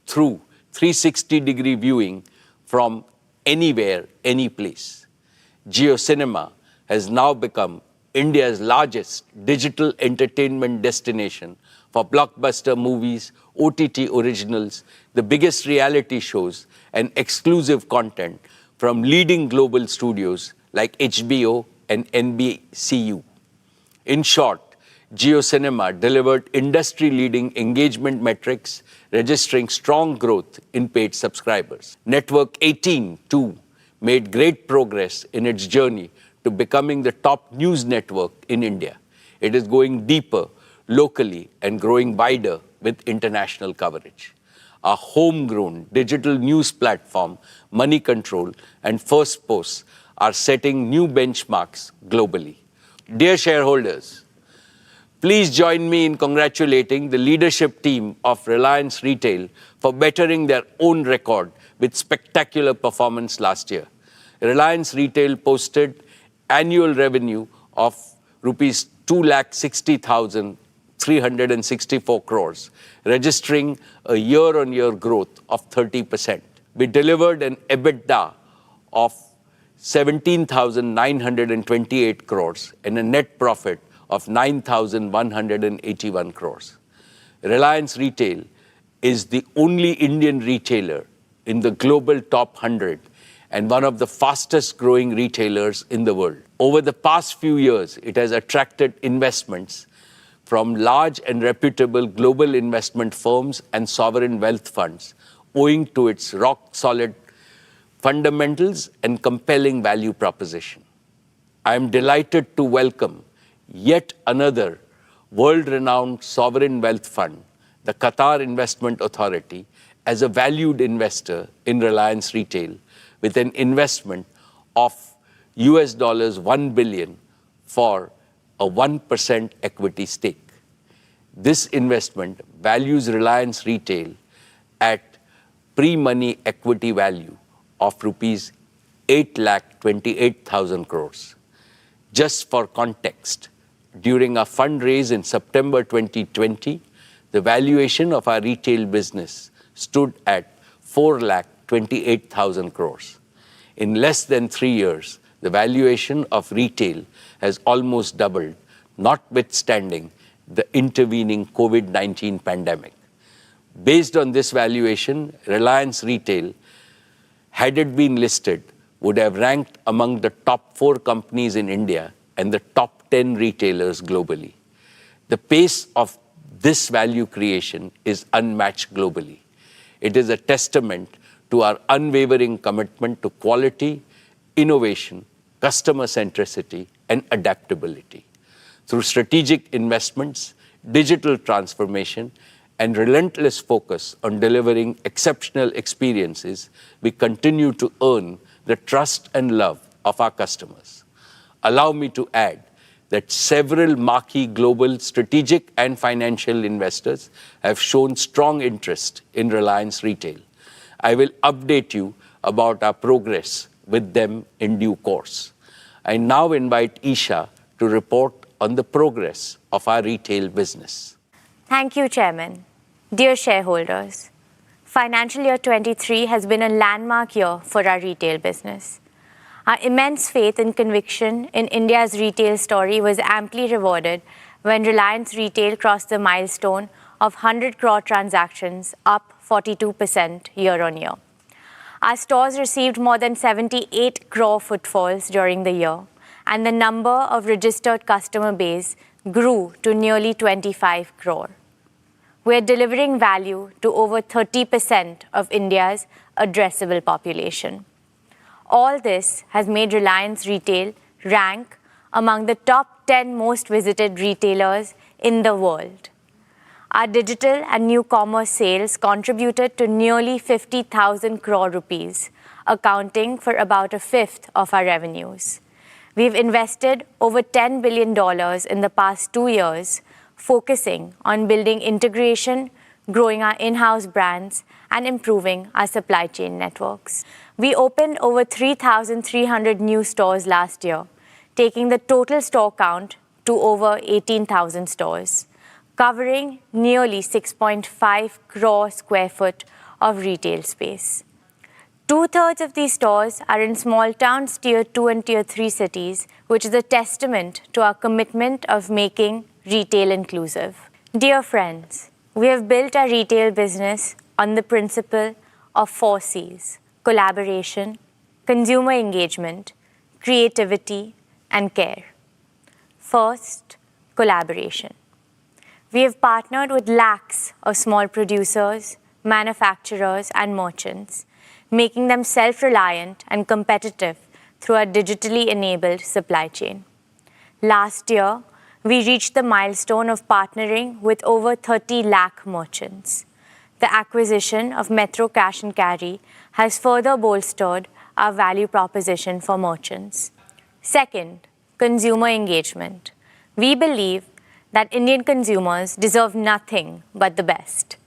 S1: through 360-degree viewing from anywhere, any place. Jio Cinema has now become India's largest digital entertainment destination for blockbuster movies, OTT originals, the biggest reality shows, and exclusive content from leading global studios like HBO and NBCU. In short, Jio Cinema delivered industry-leading engagement metrics, registering strong growth in paid subscribers. Network 18, too, made great progress in its journey to becoming the top news network in India. It is going deeper locally and growing wider with international coverage. Our homegrown digital news platform, Money Control and First Post are setting new benchmarks globally. Dear shareholders, please join me in congratulating the leadership team of Reliance Retail for bettering their own record with spectacular performance last year. Reliance Retail posted annual revenue of rupees 2,60,364 crores, registering a year-on-year growth of 30%. We delivered an EBITDA of 17,928 crores and a net profit of 9,181 crores. Reliance Retail is the only Indian retailer in the global top 100 and one of the fastest growing retailers in the world. Over the past few years, it has attracted investments from large and reputable global investment firms and sovereign wealth funds, owing to its rock-solid fundamentals and compelling value proposition. I am delighted to welcome yet another world-renowned sovereign wealth fund, the Qatar Investment Authority, as a valued investor in Reliance Retail with an investment of $1 billion for a 1% equity stake. This investment values Reliance Retail at pre-money equity value of rupees 8,28,000 crores. Just for context, during our fundraise in September 2020, the valuation of our retail business stood at 4,28,000 crores. In less than 3 years, the valuation of retail has almost doubled, notwithstanding the intervening COVID-19 pandemic. Based on this valuation, Reliance Retail, had it been listed, would have ranked among the top 4 companies in India and the top 10 retailers globally. The pace of this value creation is unmatched globally. It is a testament to our unwavering commitment to quality, innovation, customer centricity, and adaptability. Through strategic investments, digital transformation, and relentless focus on delivering exceptional experiences, we continue to earn the trust and love of our customers. Allow me to add that several marquee global strategic and financial investors have shown strong interest in Reliance Retail. I will update you about our progress with them in due course. I now invite Isha to report on the progress of our retail business.
S4: Thank you, Chairman. Dear shareholders, financial year 23 has been a landmark year for our retail business. Our immense faith and conviction in India's retail story was amply rewarded when Reliance Retail crossed the milestone of 100 crore transactions, up 42% year-on-year. Our stores received more than 78 crore footfalls during the year, and the number of registered customer base grew to nearly 25 crore. We are delivering value to over 30% of India's addressable population. All this has made Reliance Retail rank among the top 10 most visited retailers in the world. Our digital and new commerce sales contributed to nearly 50,000 crore rupees, accounting for about a fifth of our revenues. We've invested over $10 billion in the past 2 years, focusing on building integration, growing our in-house brands, and improving our supply chain networks. We opened over 3,300 new stores last year, taking the total store count to over 18,000 stores, covering nearly 6.5 crore square foot of retail space. 2/3 of these stores are in small towns, tier 2 and tier 3 cities, which is a testament to our commitment of making retail inclusive. Dear friends, we have built our retail business on the principle of 4 C's: collaboration, consumer engagement, creativity, and care. First, collaboration. We have partnered with lakhs of small producers, manufacturers, and merchants, making them self-reliant and competitive through our digitally enabled supply chain. Last year, we reached the milestone of partnering with over 30 lakh merchants. The acquisition of Metro Cash and Carry has further bolstered our value proposition for merchants. Second, consumer engagement. We believe that Indian consumers deserve nothing but the best.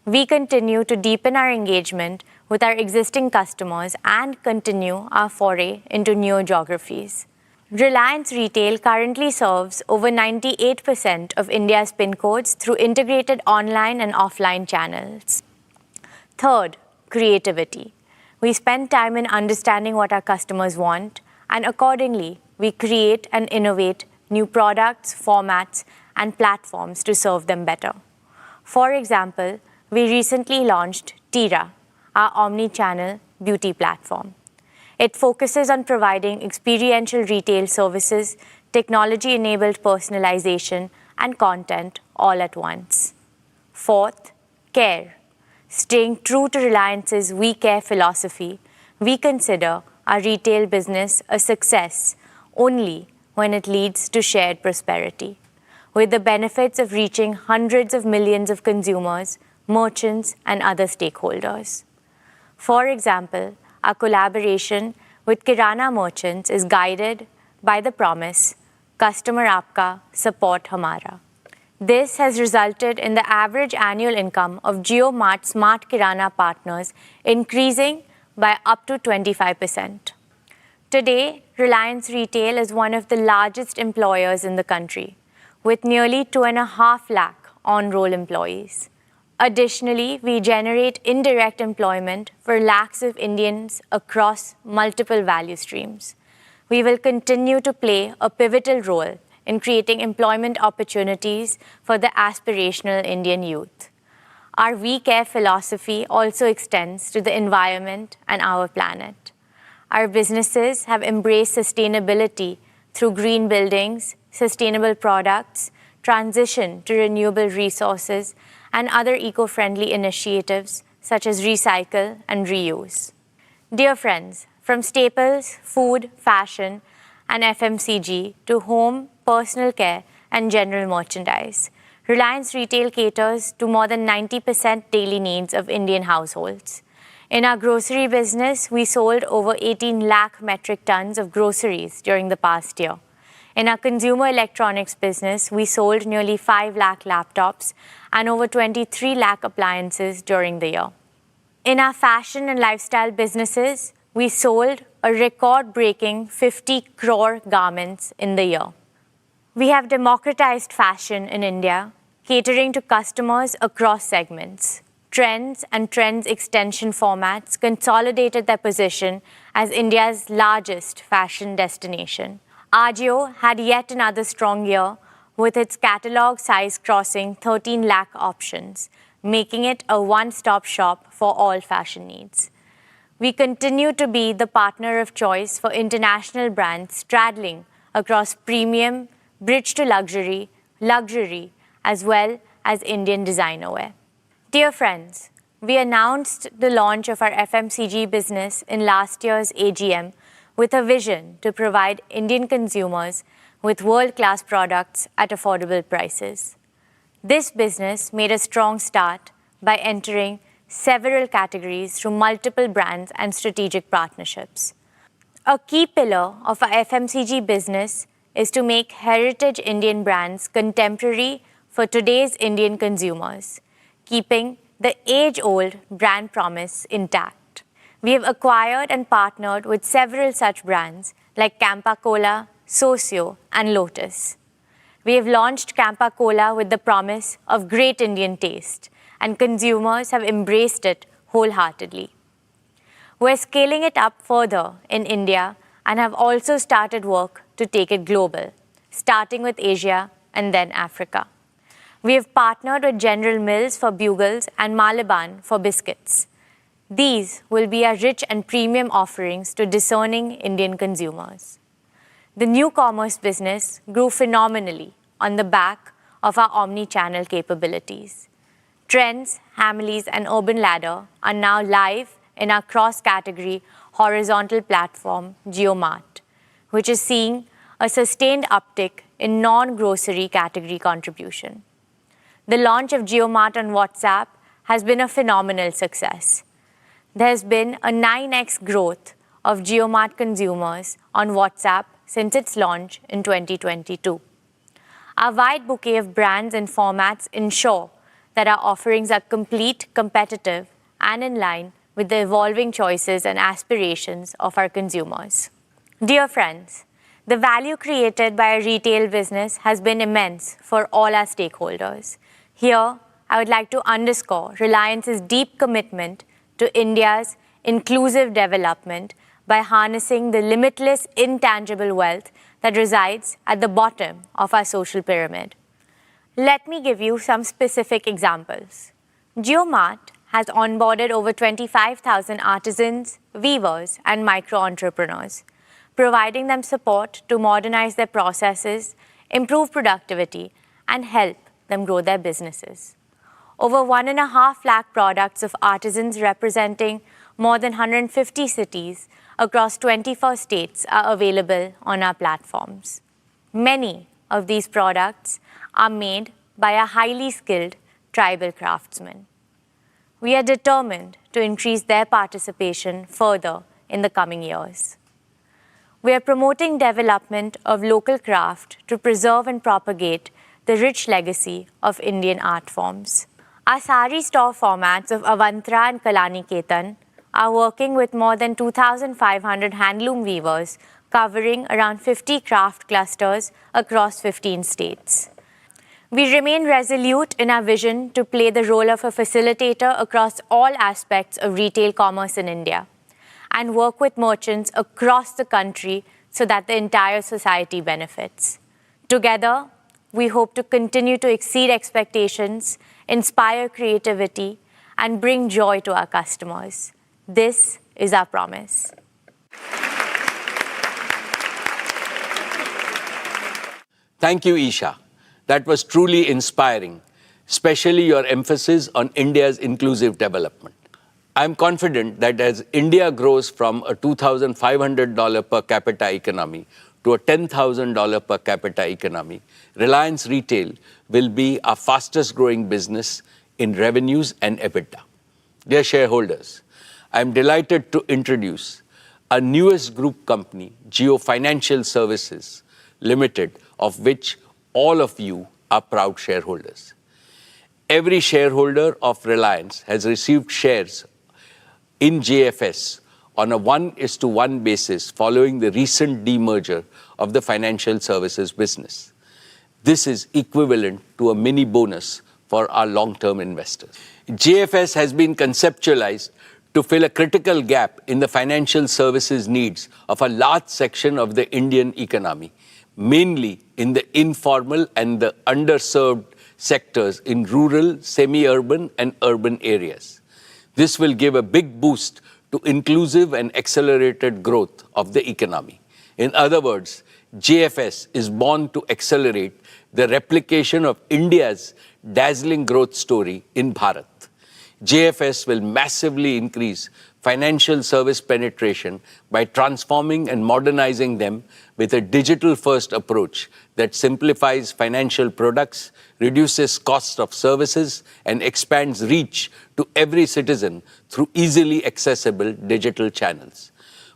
S4: We continue to deepen our engagement with our existing customers and continue our foray into new geographies. Reliance Retail currently serves over 98% of India's PIN codes through integrated online and offline channels. Third, creativity. We spend time in understanding what our customers want, and accordingly, we create and innovate new products, formats, and platforms to serve them better. For example, we recently launched Tira, our omni-channel beauty platform. It focuses on providing experiential retail services, technology-enabled personalization, and content all at once. Fourth, care. Staying true to Reliance's We Care philosophy, we consider our retail business a success only when it leads to shared prosperity, with the benefits of reaching hundreds of millions of consumers, merchants, and other stakeholders. For example, our collaboration with Kirana merchants is guided by the promise, Customer Aapka, Support Hamara. This has resulted in the average annual income of JioMart Smart Kirana partners increasing by up to 25%. Today, Reliance Retail is one of the largest employers in the country, with nearly 2.5 lakh on-roll employees. Additionally, we generate indirect employment for lakhs of Indians across multiple value streams. We will continue to play a pivotal role in creating employment opportunities for the aspirational Indian youth. Our We Care philosophy also extends to the environment and our planet. Our businesses have embraced sustainability through green buildings, sustainable products, transition to renewable resources, and other eco-friendly initiatives such as recycle and reuse. Dear friends, from staples, food, fashion, and FMCG to home, personal care, and general merchandise, Reliance Retail caters to more than 90% daily needs of Indian households. In our grocery business, we sold over 18 lakh metric tons of groceries during the past year. In our consumer electronics business, we sold nearly 5 lakh laptops and over 23 lakh appliances during the year. In our fashion and lifestyle businesses, we sold a record-breaking 50 crore garments in the year. We have democratized fashion in India, catering to customers across segments. Trends and Trends extension formats consolidated their position as India's largest fashion destination. Ajio had yet another strong year, with its catalog size crossing 13 lakh options, making it a one-stop shop for all fashion needs. We continue to be the partner of choice for international brands straddling across premium, bridge to luxury, as well as Indian designer wear. Dear friends, we announced the launch of our FMCG business in last year's AGM with a vision to provide Indian consumers with world-class products at affordable prices. This business made a strong start by entering several categories through multiple brands and strategic partnerships. A key pillar of our FMCG business is to make heritage Indian brands contemporary for today's Indian consumers, keeping the age-old brand promise intact. We have acquired and partnered with several such brands like Campa Cola, Socio, and Lotus. We have launched Campa Cola with the promise of great Indian taste, and consumers have embraced it wholeheartedly. We're scaling it up further in India and have also started work to take it global, starting with Asia and then Africa. We have partnered with General Mills for bugles and Malaban for biscuits. These will be our rich and premium offerings to discerning Indian consumers. The new commerce business grew phenomenally on the back of our omni-channel capabilities. Trends, Hamleys, and Urban Ladder are now live in our cross-category horizontal platform, JioMart, which is seeing a sustained uptick in non-grocery category contribution. The launch of JioMart on WhatsApp has been a phenomenal success. There has been a 9x growth of JioMart consumers on WhatsApp since its launch in 2022. Our wide bouquet of brands and formats ensure that our offerings are complete, competitive, and in line with the evolving choices and aspirations of our consumers. Dear friends, the value created by our retail business has been immense for all our stakeholders. Here, I would like to underscore Reliance's deep commitment to India's inclusive development by harnessing the limitless intangible wealth that resides at the bottom of our social pyramid. Let me give you some specific examples. JioMart has onboarded over 25,000 artisans, weavers, and micro-entrepreneurs, providing them support to modernize their processes, improve productivity, and help them grow their businesses. Over 1.5 lakh products of artisans representing more than 150 cities across 24 states are available on our platforms. Many of these products are made by a highly skilled tribal craftsmen. We are determined to increase their participation further in the coming years. We are promoting development of local craft to preserve and propagate the rich legacy of Indian art forms. Our sari store formats of Avantara and Kalani Ketan are working with more than 2,500 handloom weavers covering around 50 craft clusters across 15 states. We remain resolute in our vision to play the role of a facilitator across all aspects of retail commerce in India and work with merchants across the country so that the entire society benefits. Together, we hope to continue to exceed expectations, inspire creativity, and bring joy to our customers. This is our promise.
S1: Thank you, Isha. That was truly inspiring, especially your emphasis on India's inclusive development. I'm confident that as India grows from a $2,500 per capita economy to a $10,000 per capita economy, Reliance Retail will be our fastest growing business in revenues and EBITDA. Dear shareholders, I'm delighted to introduce our newest group company, Jio Financial Services Limited, of which all of you are proud shareholders. Every shareholder of Reliance has received shares in JFS on a 1:1 basis following the recent demerger of the financial services business. This is equivalent to a mini bonus for our long-term investors. JFS has been conceptualized to fill a critical gap in the financial services needs of a large section of the Indian economy, mainly in the informal and the underserved sectors in rural, semi-urban, and urban areas. This will give a big boost to inclusive and accelerated growth of the economy. In other words, JFS is born to accelerate the replication of India's dazzling growth story in Bharat. JFS will massively increase financial service penetration by transforming and modernizing them with a digital-first approach that simplifies financial products, reduces cost of services, and expands reach to every citizen through easily accessible digital channels.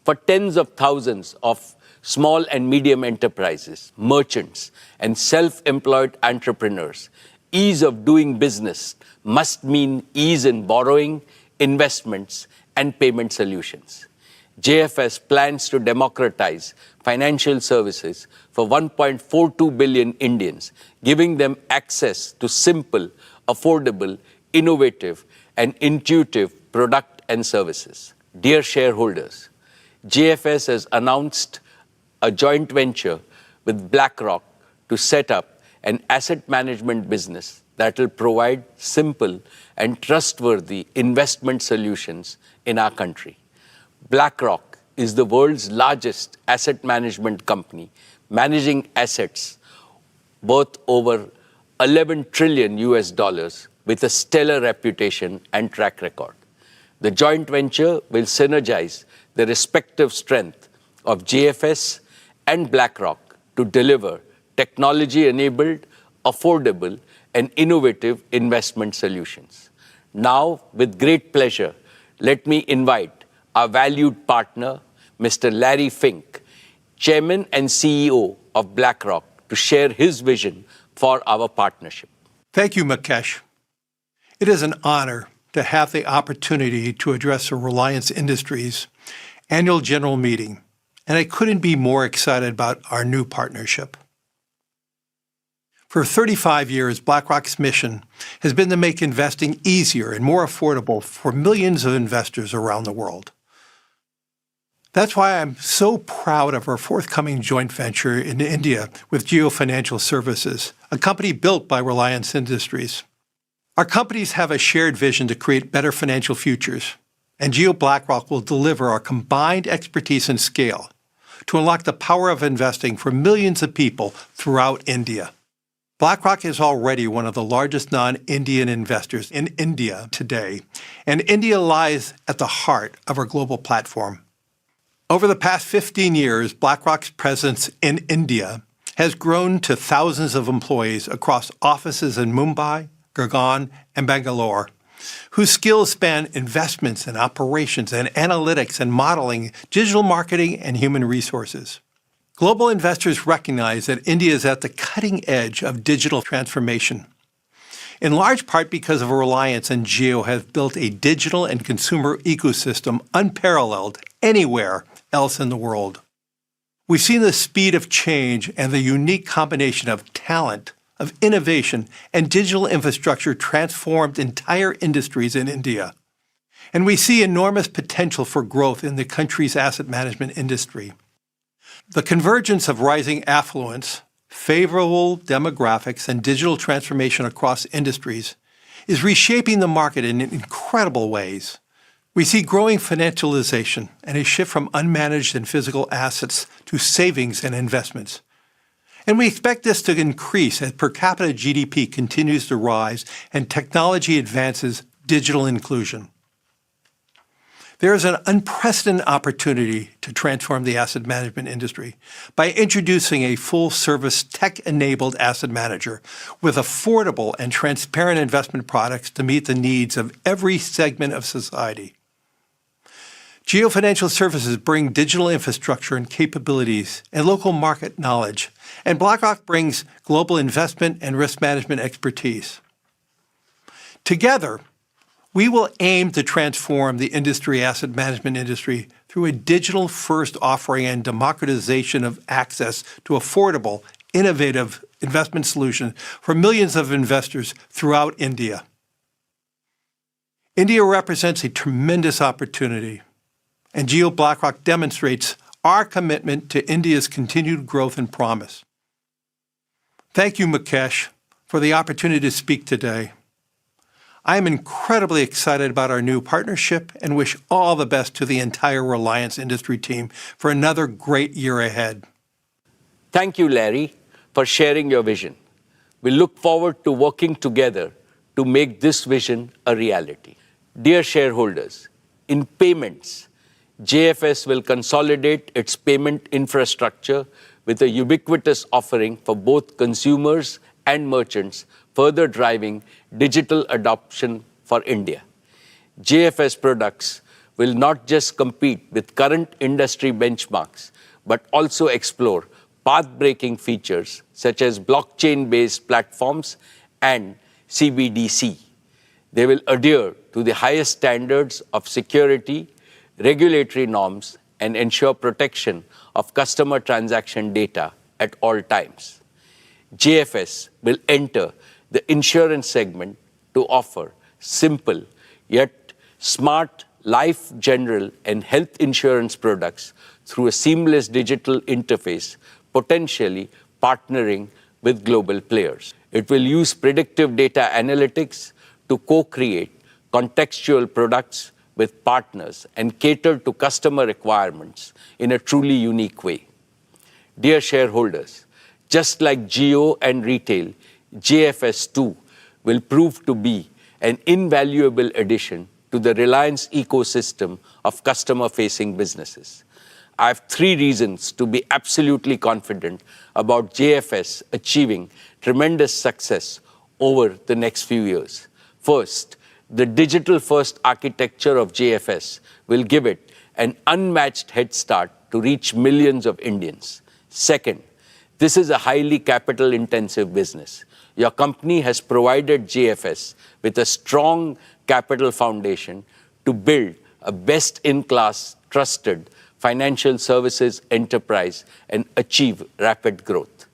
S1: For tens of thousands of small and medium enterprises, merchants, and self-employed entrepreneurs, ease of doing business must mean ease in borrowing, investments, and payment solutions. JFS plans to democratize financial services for 1.42 billion Indians, giving them access to simple, affordable, innovative, and intuitive product and services. Dear shareholders, JFS has announced a joint venture with BlackRock to set up an asset management business that will provide simple and trustworthy investment solutions in our country. BlackRock is the world's largest asset management company, managing assets worth over $11 trillion with a stellar reputation and track record. The joint venture will synergize the respective strength of JFS and BlackRock to deliver technology-enabled, affordable, and innovative investment solutions. Now, with great pleasure, let me invite our valued partner, Mr. Larry Fink, Chairman and CEO of BlackRock, to share his vision for our partnership.
S5: Thank you, Mukesh. It is an honor to have the opportunity to address the Reliance Industries annual general meeting, and I couldn't be more excited about our new partnership. For 35 years, BlackRock's mission has been to make investing easier and more affordable for millions of investors around the world. That's why I'm so proud of our forthcoming joint venture in India with Jio Financial Services, a company built by Reliance Industries. Our companies have a shared vision to create better financial futures, and Jio BlackRock will deliver our combined expertise and scale to unlock the power of investing for millions of people throughout India. BlackRock is already one of the largest non-Indian investors in India today, and India lies at the heart of our global platform. Over the past 15 years, BlackRock's presence in India has grown to thousands of employees across offices in Mumbai, Gurgaon, and Bangalore, whose skills span investments and operations and analytics and modeling, digital marketing, and human resources. Global investors recognize that India is at the cutting edge of digital transformation. in large part because of Reliance and Jio have built a digital and consumer ecosystem unparalleled anywhere else in the world. We've seen the speed of change and the unique combination of talent, of innovation, and digital infrastructure transformed entire industries in India. And we see enormous potential for growth in the country's asset management industry. The convergence of rising affluence, favorable demographics, and digital transformation across industries is reshaping the market in incredible ways. We see growing financialization and a shift from unmanaged and physical assets to savings and investments. And we expect this to increase as per capita GDP continues to rise and technology advances digital inclusion. There is an unprecedented opportunity to transform the asset management industry by introducing a full-service tech-enabled asset manager with affordable and transparent investment products to meet the needs of every segment of society. Jio Financial Services bring digital infrastructure and capabilities and local market knowledge, and BlackRock brings global investment and risk management expertise. Together, we will aim to transform the asset management industry through a digital-first offering and democratization of access to affordable, innovative investment solutions for millions of investors throughout India. India represents a tremendous opportunity, and Jio BlackRock demonstrates our commitment to India's continued growth and promise. Thank you, Mukesh, for the opportunity to speak today. I am incredibly excited about our new partnership and wish all the best to the entire Reliance industry team for another great year ahead.
S1: Thank you, Larry, for sharing your vision. We look forward to working together to make this vision a reality. Dear shareholders, in payments, JFS will consolidate its payment infrastructure with a ubiquitous offering for both consumers and merchants, further driving digital adoption for India. JFS products will not just compete with current industry benchmarks, but also explore path-breaking features such as blockchain-based platforms and CBDC. They will adhere to the highest standards of security, regulatory norms, and ensure protection of customer transaction data at all times. JFS will enter the insurance segment to offer simple yet smart life, general, and health insurance products through a seamless digital interface, potentially partnering with global players. It will use predictive data analytics to co-create contextual products with partners and cater to customer requirements in a truly unique way. Dear shareholders, just like Jio and retail, JFS too will prove to be an invaluable addition to the Reliance ecosystem of customer-facing businesses. I have 3 reasons to be absolutely confident about JFS achieving tremendous success over the next few years. First, the digital-first architecture of JFS will give it an unmatched head start to reach millions of Indians. Second, this is a highly capital-intensive business. Your company has provided JFS with a strong capital foundation to build a best-in-class, trusted financial services enterprise and achieve rapid growth.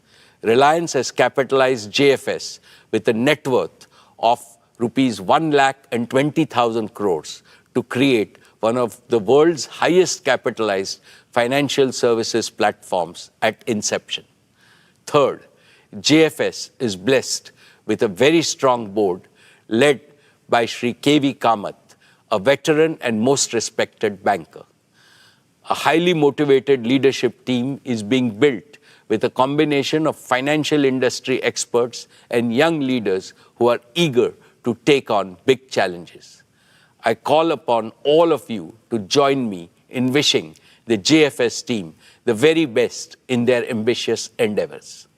S1: Reliance has capitalized JFS with a net worth of rupees 1,20,000 crores to create one of the world's highest capitalized financial services platforms at inception. Third, JFS is blessed with a very strong board led by Shri K.V. Kamath, a veteran and most respected banker. A highly motivated leadership team is being built with a combination of financial industry experts and young leaders who are eager to take on big challenges. I call upon all of you to join me in wishing the JFS team the very best in their ambitious endeavors.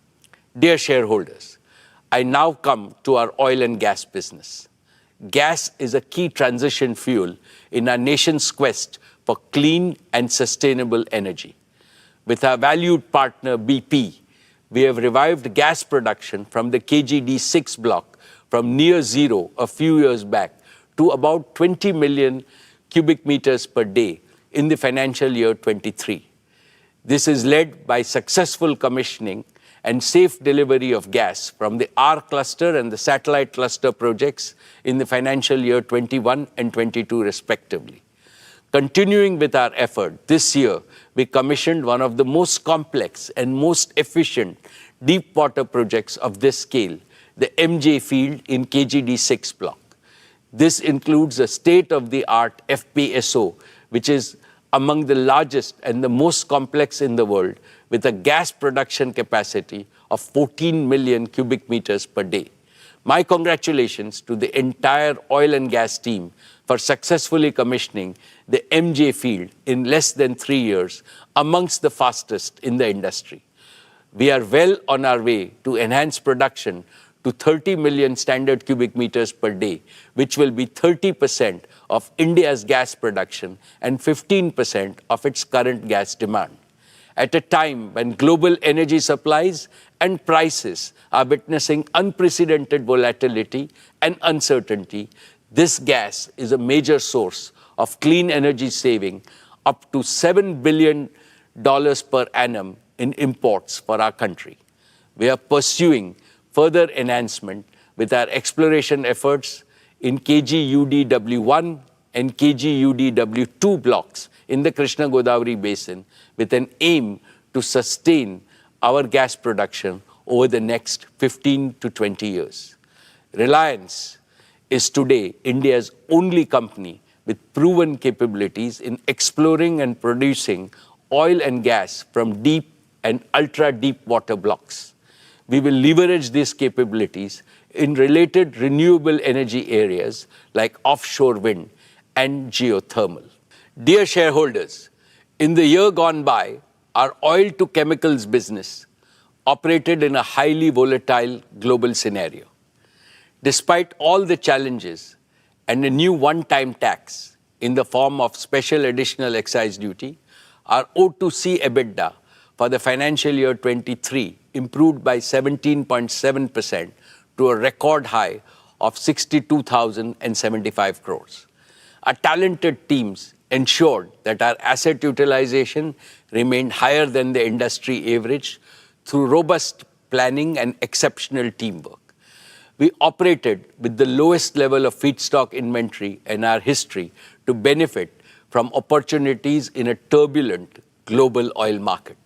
S1: Dear shareholders, I now come to our oil and gas business. Gas is a key transition fuel in our nation's quest for clean and sustainable energy. With our valued partner BP, we have revived gas production from the KGD6 block from near zero a few years back to about 20 million cubic meters per day in the financial year 23. This is led by successful commissioning and safe delivery of gas from the R cluster and the satellite cluster projects in the financial year 21 and 22 respectively. Continuing with our effort, this year we commissioned one of the most complex and most efficient deep water projects of this scale, the MJ field in KGD6 block. This includes a state-of-the-art FPSO, which is among the largest and the most complex in the world, with a gas production capacity of 14 million cubic meters per day. My congratulations to the entire oil and gas team for successfully commissioning the MJ field in less than 3 years, amongst the fastest in the industry. We are well on our way to enhance production to 30 million standard cubic meters per day, which will be 30% of India's gas production and 15% of its current gas demand. At a time when global energy supplies and prices are witnessing unprecedented volatility and uncertainty, this gas is a major source of clean energy saving, up to $7 billion per annum in imports for our country. We are pursuing further enhancement with our exploration efforts in KGUDW1 and KGUDW2 blocks in the Krishna Godavari basin, with an aim to sustain our gas production over the next 15 to 20 years. Reliance is today India's only company with proven capabilities in exploring and producing oil and gas from deep and ultra-deep water blocks. We will leverage these capabilities in related renewable energy areas like offshore wind and geothermal. Dear shareholders, in the year gone by, our oil to chemicals business operated in a highly volatile global scenario. Despite all the challenges and a new one-time tax in the form of special additional excise duty, our O2C EBITDA for the financial year 23 improved by 17.7% to a record high of 62,075 crores. Our talented teams ensured that our asset utilization remained higher than the industry average through robust planning and exceptional teamwork. We operated with the lowest level of feedstock inventory in our history to benefit from opportunities in a turbulent global oil market.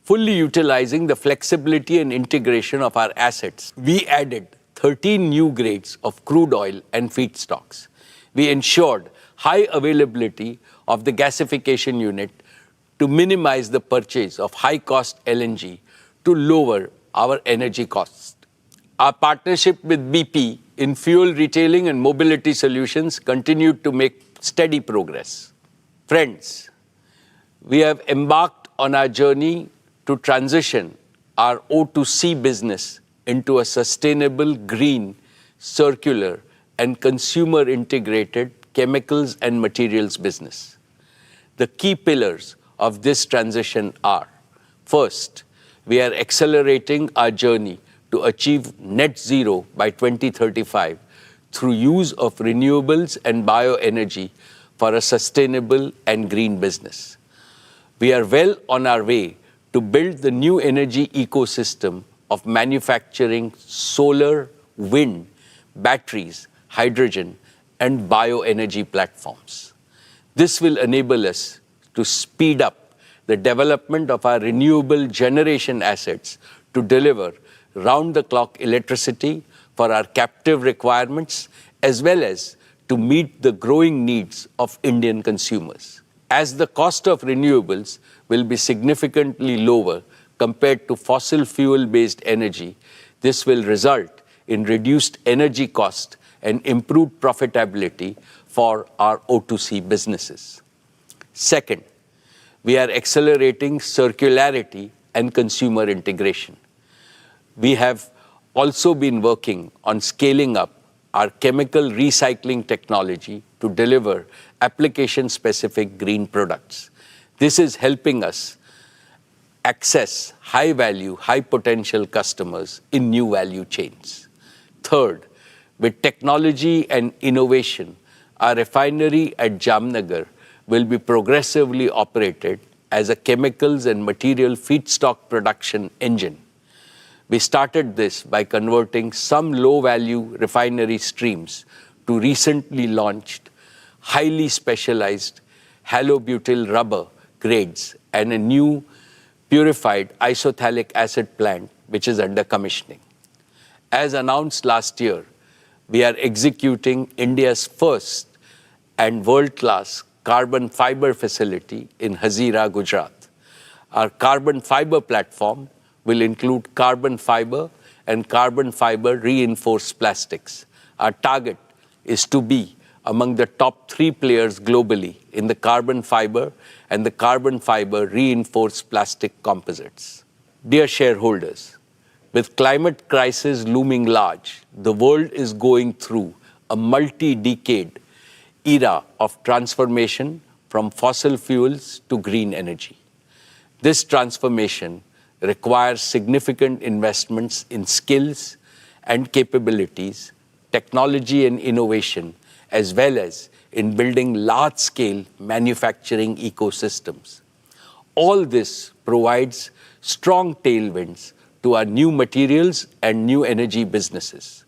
S1: Fully utilizing the flexibility and integration of our assets, we added 13 new grades of crude oil and feedstocks. We ensured high availability of the gasification unit to minimize the purchase of high-cost LNG to lower our energy costs. Our partnership with BP in fuel retailing and mobility solutions continued to make steady progress. Friends, we have embarked on our journey to transition our O2C business into a sustainable, green, circular, and consumer-integrated chemicals and materials business. The key pillars of this transition are: first, we are accelerating our journey to achieve net zero by 2035 through use of renewables and bioenergy for a sustainable and green business. We are well on our way to build the new energy ecosystem of manufacturing solar, wind, batteries, hydrogen, and bioenergy platforms. This will enable us to speed up the development of our renewable generation assets to deliver round-the-clock electricity for our captive requirements, as well as to meet the growing needs of Indian consumers. As the cost of renewables will be significantly lower compared to fossil fuel-based energy, this will result in reduced energy cost and improved profitability for our O2C businesses. Second, we are accelerating circularity and consumer integration. We have also been working on scaling up our chemical recycling technology to deliver application-specific green products. This is helping us access high-value, high-potential customers in new value chains. Third, With technology and innovation, our refinery at Jamnagar will be progressively operated as a chemicals and material feedstock production engine. We started this by converting some low-value refinery streams to recently launched, highly specialized halobutyl rubber grades and a new purified isophthalic acid plant, which is under commissioning. As announced last year, we are executing India's first and world-class carbon fiber facility in Hazira, Gujarat. Our carbon fiber platform will include carbon fiber and carbon fiber reinforced plastics. Our target is to be among the top 3 players globally in the carbon fiber and the carbon fiber reinforced plastic composites. Dear shareholders, with climate crisis looming large, the world is going through a multi-decade era of transformation from fossil fuels to green energy. This transformation requires significant investments in skills and capabilities, technology and innovation, as well as in building large-scale manufacturing ecosystems. All this provides strong tailwinds to our new materials and new energy businesses.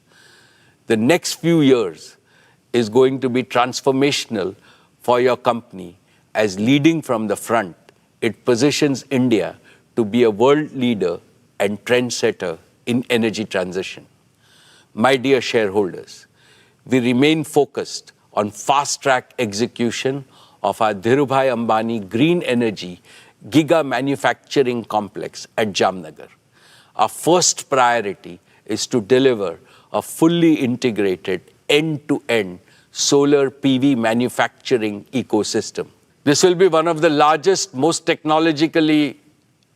S1: The next few years is going to be transformational for your company as leading from the front. It positions India to be a world leader and trendsetter in energy transition. My dear shareholders, we remain focused on fast-track execution of our Dhirubhai Ambani Green Energy Giga Manufacturing Complex at Jamnagar. Our first priority is to deliver a fully integrated end-to-end solar PV manufacturing ecosystem. This will be one of the largest, most technologically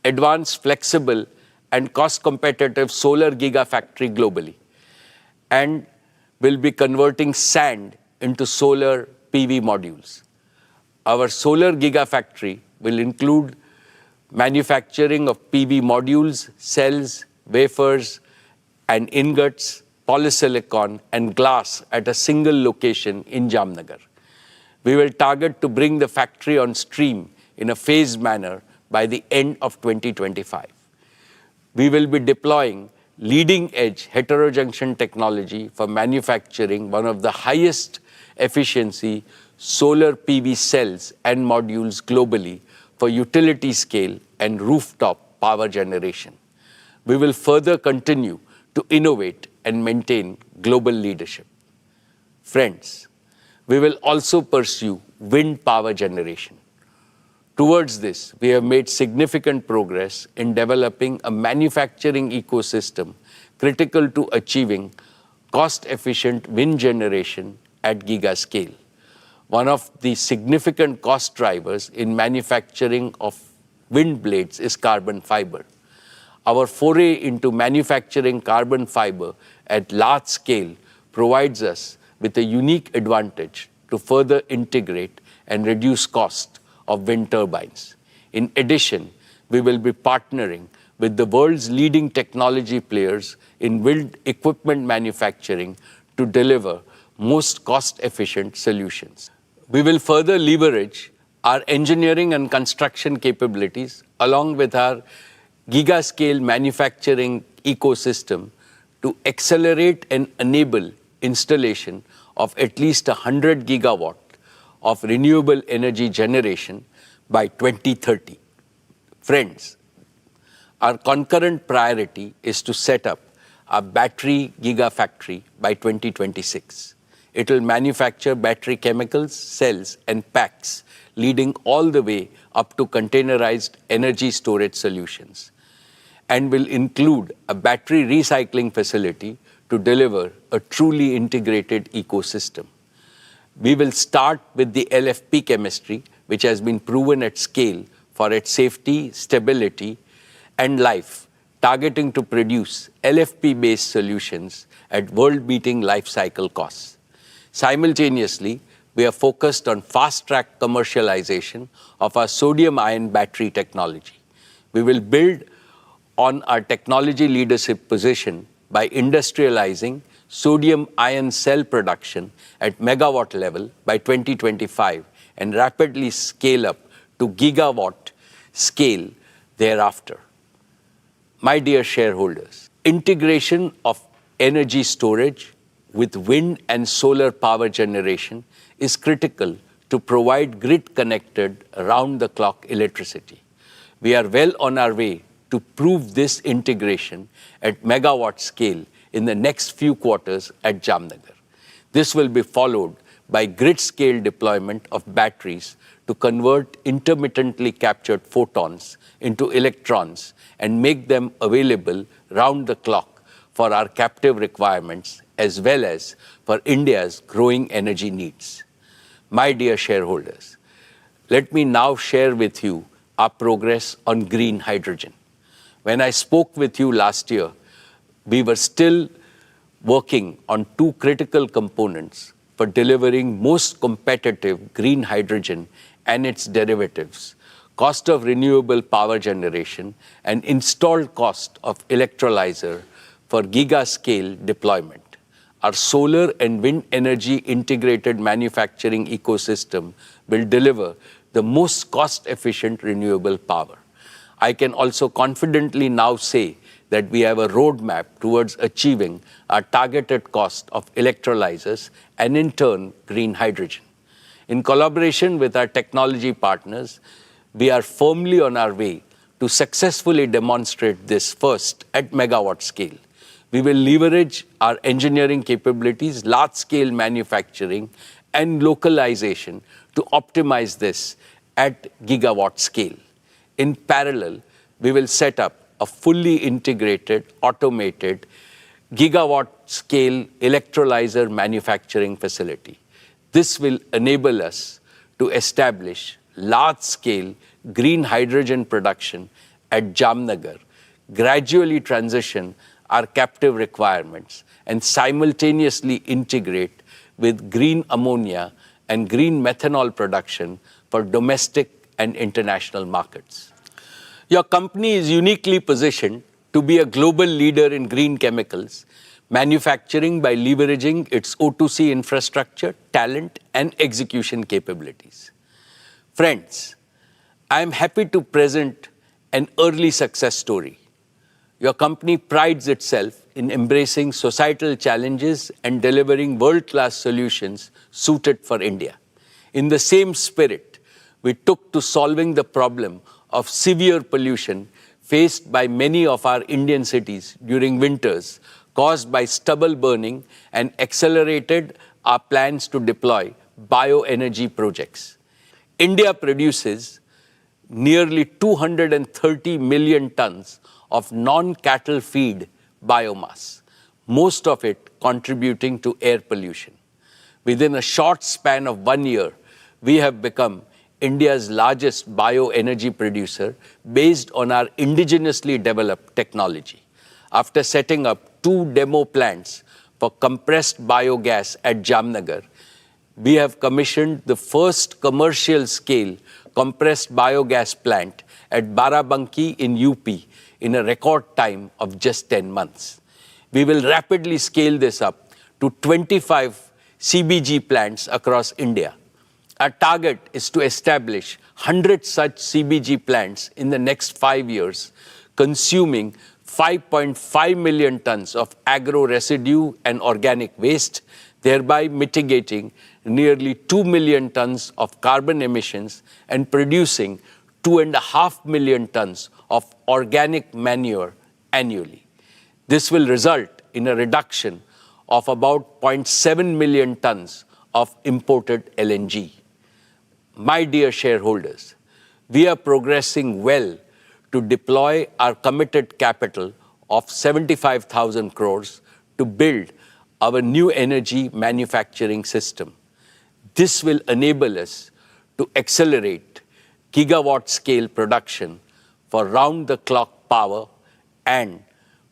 S1: advanced, flexible, and cost-competitive solar gigafactory globally, and will be converting sand into solar PV modules. Our solar gigafactory will include manufacturing of PV modules, cells, wafers, and ingots, polysilicon, and glass at a single location in Jamnagar. We will target to bring the factory on stream in a phased manner by the end of 2025. We will be deploying leading-edge heterojunction technology for manufacturing one of the highest efficiency solar PV cells and modules globally for utility scale and rooftop power generation. We will further continue to innovate and maintain global leadership. Friends, we will also pursue wind power generation. Towards this, we have made significant progress in developing a manufacturing ecosystem critical to achieving cost-efficient wind generation at giga scale. One of the significant cost drivers in manufacturing of wind blades is carbon fiber. Our foray into manufacturing carbon fiber at large scale provides us with a unique advantage to further integrate and reduce cost of wind turbines. In addition, we will be partnering with the world's leading technology players in wind equipment manufacturing to deliver most cost-efficient solutions. We will further leverage our engineering and construction capabilities along with our giga-scale manufacturing ecosystem to accelerate and enable installation of at least 100 gigawatt of renewable energy generation by 2030. Friends, our concurrent priority is to set up a battery gigafactory by 2026. It will manufacture battery chemicals, cells, and packs, leading all the way up to containerized energy storage solutions, and will include a battery recycling facility to deliver a truly integrated ecosystem. We will start with the LFP chemistry, which has been proven at scale for its safety, stability, and life, targeting to produce LFP-based solutions at world-beating life cycle costs. Simultaneously, we are focused on fast-track commercialization of our sodium-ion battery technology. We will build on our technology leadership position by industrializing sodium-ion cell production at megawatt level by 2025 and rapidly scale up to gigawatt scale thereafter. My dear shareholders, integration of energy storage with wind and solar power generation is critical to provide grid-connected, round-the-clock electricity. We are well on our way to prove this integration at megawatt scale in the next few quarters at Jamnagar. This will be followed by grid-scale deployment of batteries to convert intermittently captured photons into electrons and make them available round the clock for our captive requirements as well as for India's growing energy needs. My dear shareholders, let me now share with you our progress on green hydrogen. When I spoke with you last year, we were still working on two critical components for delivering most competitive green hydrogen and its derivatives, cost of renewable power generation and installed cost of electrolyzer for giga-scale deployment. Our solar and wind energy integrated manufacturing ecosystem will deliver the most cost-efficient renewable power. I can also confidently now say that we have a roadmap towards achieving our targeted cost of electrolyzers and in turn green hydrogen. In collaboration with our technology partners, we are firmly on our way to successfully demonstrate this first at megawatt scale. We will leverage our engineering capabilities, large-scale manufacturing, and localization to optimize this at gigawatt scale. In parallel, we will set up a fully integrated, automated, gigawatt-scale electrolyzer manufacturing facility. This will enable us to establish large-scale green hydrogen production at Jamnagar, gradually transition our captive requirements, and simultaneously integrate with green ammonia and green methanol production for domestic and international markets. Your company is uniquely positioned to be a global leader in green chemicals, manufacturing by leveraging its O2C infrastructure, talent, and execution capabilities. Friends, I am happy to present an early success story. Your company prides itself in embracing societal challenges and delivering world-class solutions suited for India. In the same spirit, we took to solving the problem of severe pollution faced by many of our Indian cities during winters caused by stubble burning and accelerated our plans to deploy bioenergy projects. India produces nearly 230 million tons of non-cattle feed biomass, most of it contributing to air pollution. Within a short span of 1 year, we have become India's largest bioenergy producer based on our indigenously developed technology. After setting up 2 demo plants for compressed biogas at Jamnagar, we have commissioned the first commercial-scale compressed biogas plant at Barabanki in UP in a record time of just 10 months. We will rapidly scale this up to 25 CBG plants across India. Our target is to establish 100 such CBG plants in the next 5 years, consuming 5.5 million tons of agro residue and organic waste, thereby mitigating nearly 2 million tons of carbon emissions and producing 2.5 million tons of organic manure annually. This will result in a reduction of about 0.7 million tons of imported LNG. My dear shareholders, we are progressing well to deploy our committed capital of 75,000 crores to build our new energy manufacturing system. This will enable us to accelerate gigawatt-scale production for round-the-clock power and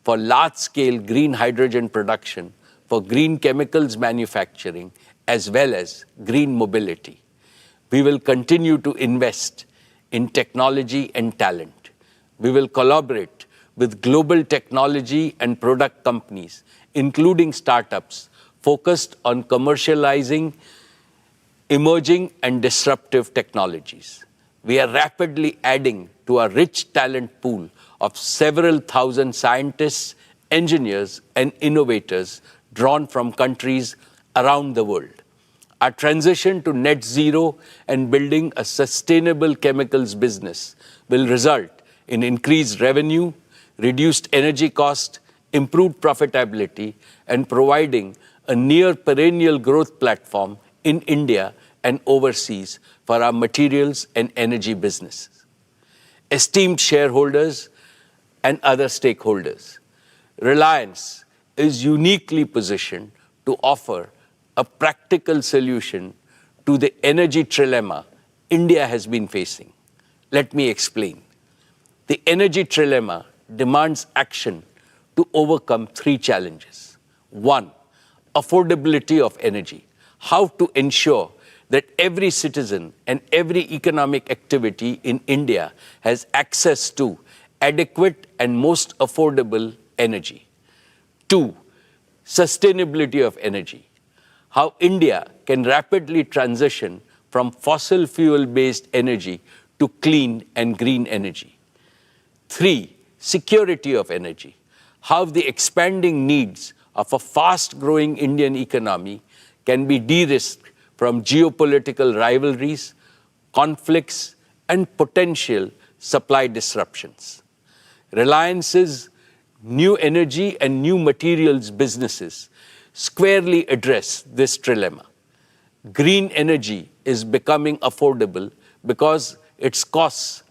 S1: for large-scale green hydrogen production for green chemicals manufacturing as well as green mobility. We will continue to invest in technology and talent. We will collaborate with global technology and product companies including startups, focused on commercializing emerging and disruptive technologies. We are rapidly adding to our rich talent pool of several thousand scientists, engineers, and innovators drawn from countries around the world. Our transition to net zero and building a sustainable chemicals business will result in increased revenue, reduced energy cost, improved profitability, and providing a near perennial growth platform in India and overseas for our materials and energy businesses. Esteemed shareholders and other stakeholders, Reliance is uniquely positioned to offer a practical solution to the energy trilemma India has been facing. Let me explain. The energy trilemma demands action to overcome three challenges. One, affordability of energy. How to ensure that every citizen and every economic activity in India has access to adequate and most affordable energy. Two, sustainability of energy. How India can rapidly transition from fossil fuel-based energy to clean and green energy. Three, security of energy. How the expanding needs of a fast-growing Indian economy can be de-risked from geopolitical rivalries, conflicts, and potential supply disruptions. Reliance's new energy and new materials businesses squarely address this trilemma. Green energy is becoming affordable because its costs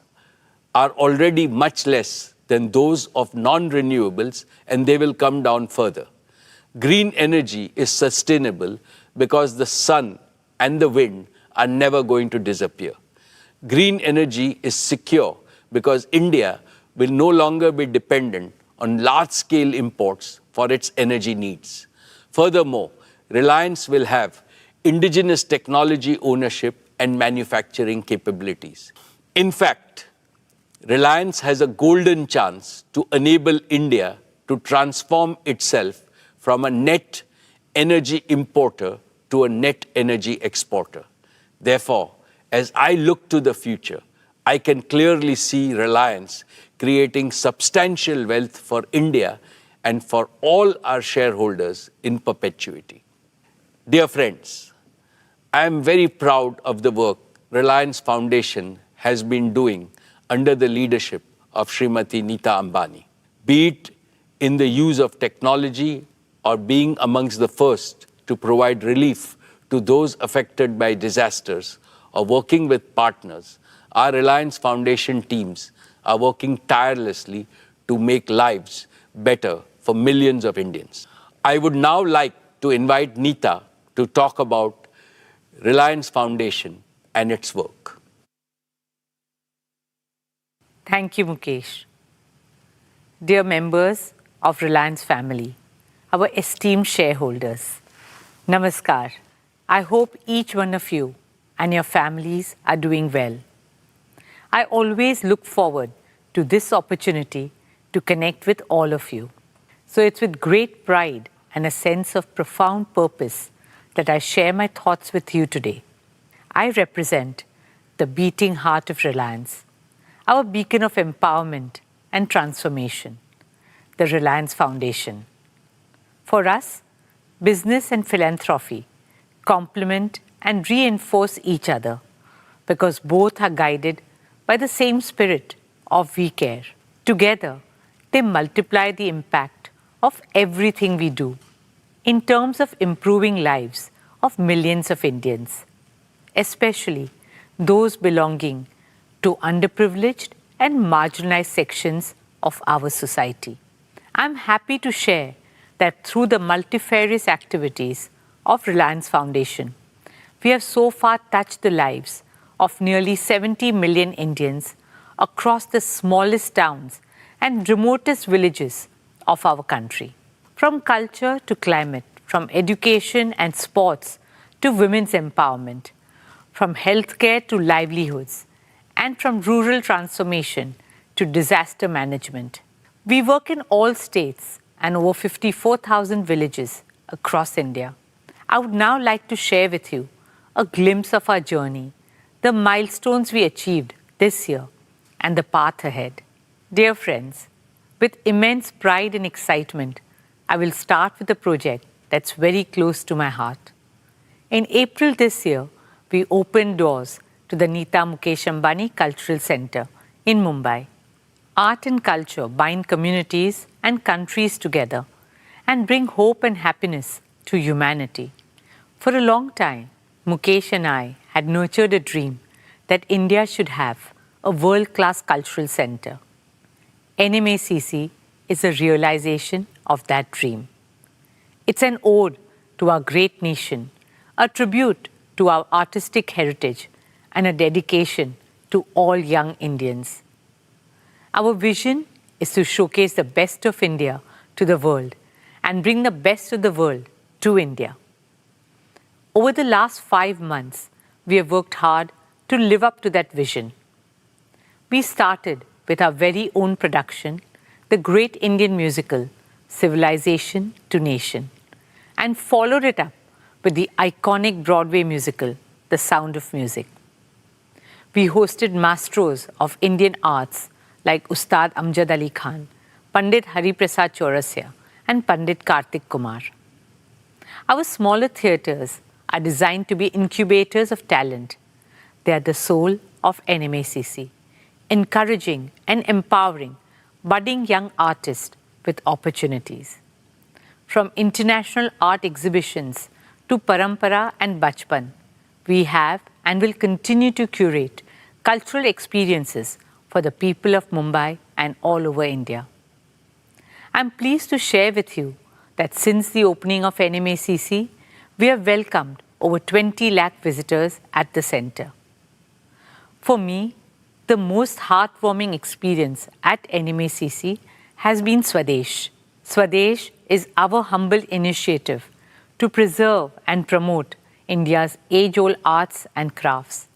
S1: are already much less than those of non-renewables, and they will come down further. Green energy is sustainable because the sun and the wind are never going to disappear. Green energy is secure because India will no longer be dependent on large-scale imports for its energy needs. Furthermore, Reliance will have indigenous technology ownership and manufacturing capabilities. In fact, Reliance has a golden chance to enable India to transform itself from a net energy importer to a net energy exporter. Therefore, as I look to the future, I can clearly see Reliance creating substantial wealth for India and for all our shareholders in perpetuity. Dear friends, I am very proud of the work Reliance Foundation has been doing under the leadership of Srimati Neeta Ambani, be it in the use of technology or being amongst the first to provide relief to those affected by disasters or working with partners. Our Reliance Foundation teams are working tirelessly to make lives better for millions of Indians. I would now like to invite Neeta to talk about Reliance Foundation and its work.
S6: Thank you, Mukesh. Dear members of Reliance family, our esteemed shareholders, Namaskar. I hope each one of you and your families are doing well. I always look forward to this opportunity to connect with all of you. So it's with great pride and a sense of profound purpose that I share my thoughts with you today. I represent the beating heart of Reliance, our beacon of empowerment and transformation, the Reliance Foundation. For us, business and philanthropy complement and reinforce each other because both are guided by the same spirit of we care. Together, they multiply the impact of everything we do in terms of improving lives of millions of Indians, especially those belonging to underprivileged and marginalized sections of our society. I'm happy to share that through the multifarious activities of Reliance Foundation, we have so far touched the lives of nearly 70 million Indians across the smallest towns and remotest villages of our country. From culture to climate, from education and sports to women's empowerment, from healthcare to livelihoods, and from rural transformation to disaster management. We work in all states and over 54,000 villages across India. I would now like to share with you a glimpse of our journey, the milestones we achieved this year, and the path ahead. Dear friends, with immense pride and excitement, I will start with a project that's very close to my heart. In April this year, we opened doors to the Mukesh Ambani Cultural Center in Mumbai. Art and culture bind communities and countries together and bring hope and happiness to humanity. For a long time, Mukesh and I had nurtured a dream that India should have a world-class cultural center. NMACC is a realization of that dream. It's an ode to our great nation, a tribute to our artistic heritage, and a dedication to all young Indians. Our vision is to showcase the best of India to the world and bring the best of the world to India. Over the last 5 months, we have worked hard to live up to that vision. We started with our very own production, the great Indian musical, Civilization to Nation, and followed it up with the iconic Broadway musical, The Sound of Music. We hosted maestros of Indian arts like Ustad Amjad Ali Khan, Pandit Hari Prasad Chaurasya, and Pandit Kartik Kumar. Our smaller theatres are designed to be incubators of talent. They are the soul of NMACC, encouraging and empowering budding young artists with opportunities. From international art exhibitions to Parampara and Bachpan, we have and will continue to curate cultural experiences for the people of Mumbai and all over India. I'm pleased to share with you that since the opening of NMACC, we have welcomed over 20 lakh visitors at the center. For me, the most heartwarming experience at NMACC has been Swadesh. Swadesh is our humble initiative to preserve and promote India's age-old arts and crafts.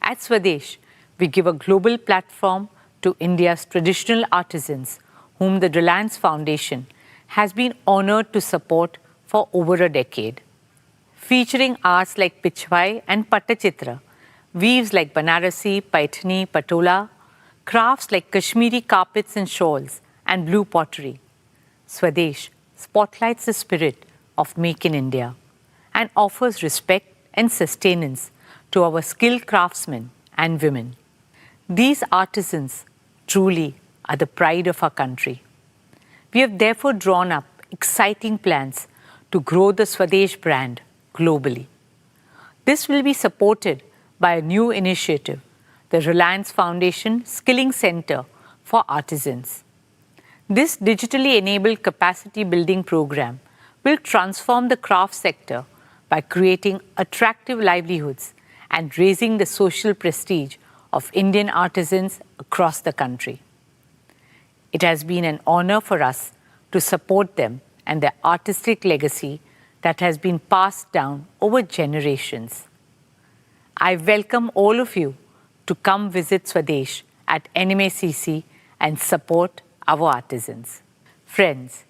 S6: At Swadesh, we give a global platform to India's traditional artisans whom the Reliance Foundation has been honored to support for over a decade. Featuring arts like Pichwai and Pattachitra, weaves like Banarasi, Paithani, Patola, crafts like Kashmiri carpets and shawls, and blue pottery. Swadesh spotlights the spirit of Make in India and offers respect and sustenance to our skilled craftsmen and women. These artisans truly are the pride of our country. We have therefore drawn up exciting plans to grow the Swadesh brand globally. This will be supported by a new initiative, the Reliance Foundation Skilling Center for Artisans. This digitally enabled capacity building program will transform the craft sector by creating attractive livelihoods and raising the social prestige of Indian artisans across the country. It has been an honor for us to support them and their artistic legacy that has been passed down over generations. I welcome all of you to come visit Swadesh at NMACC and support our artisans. Friends,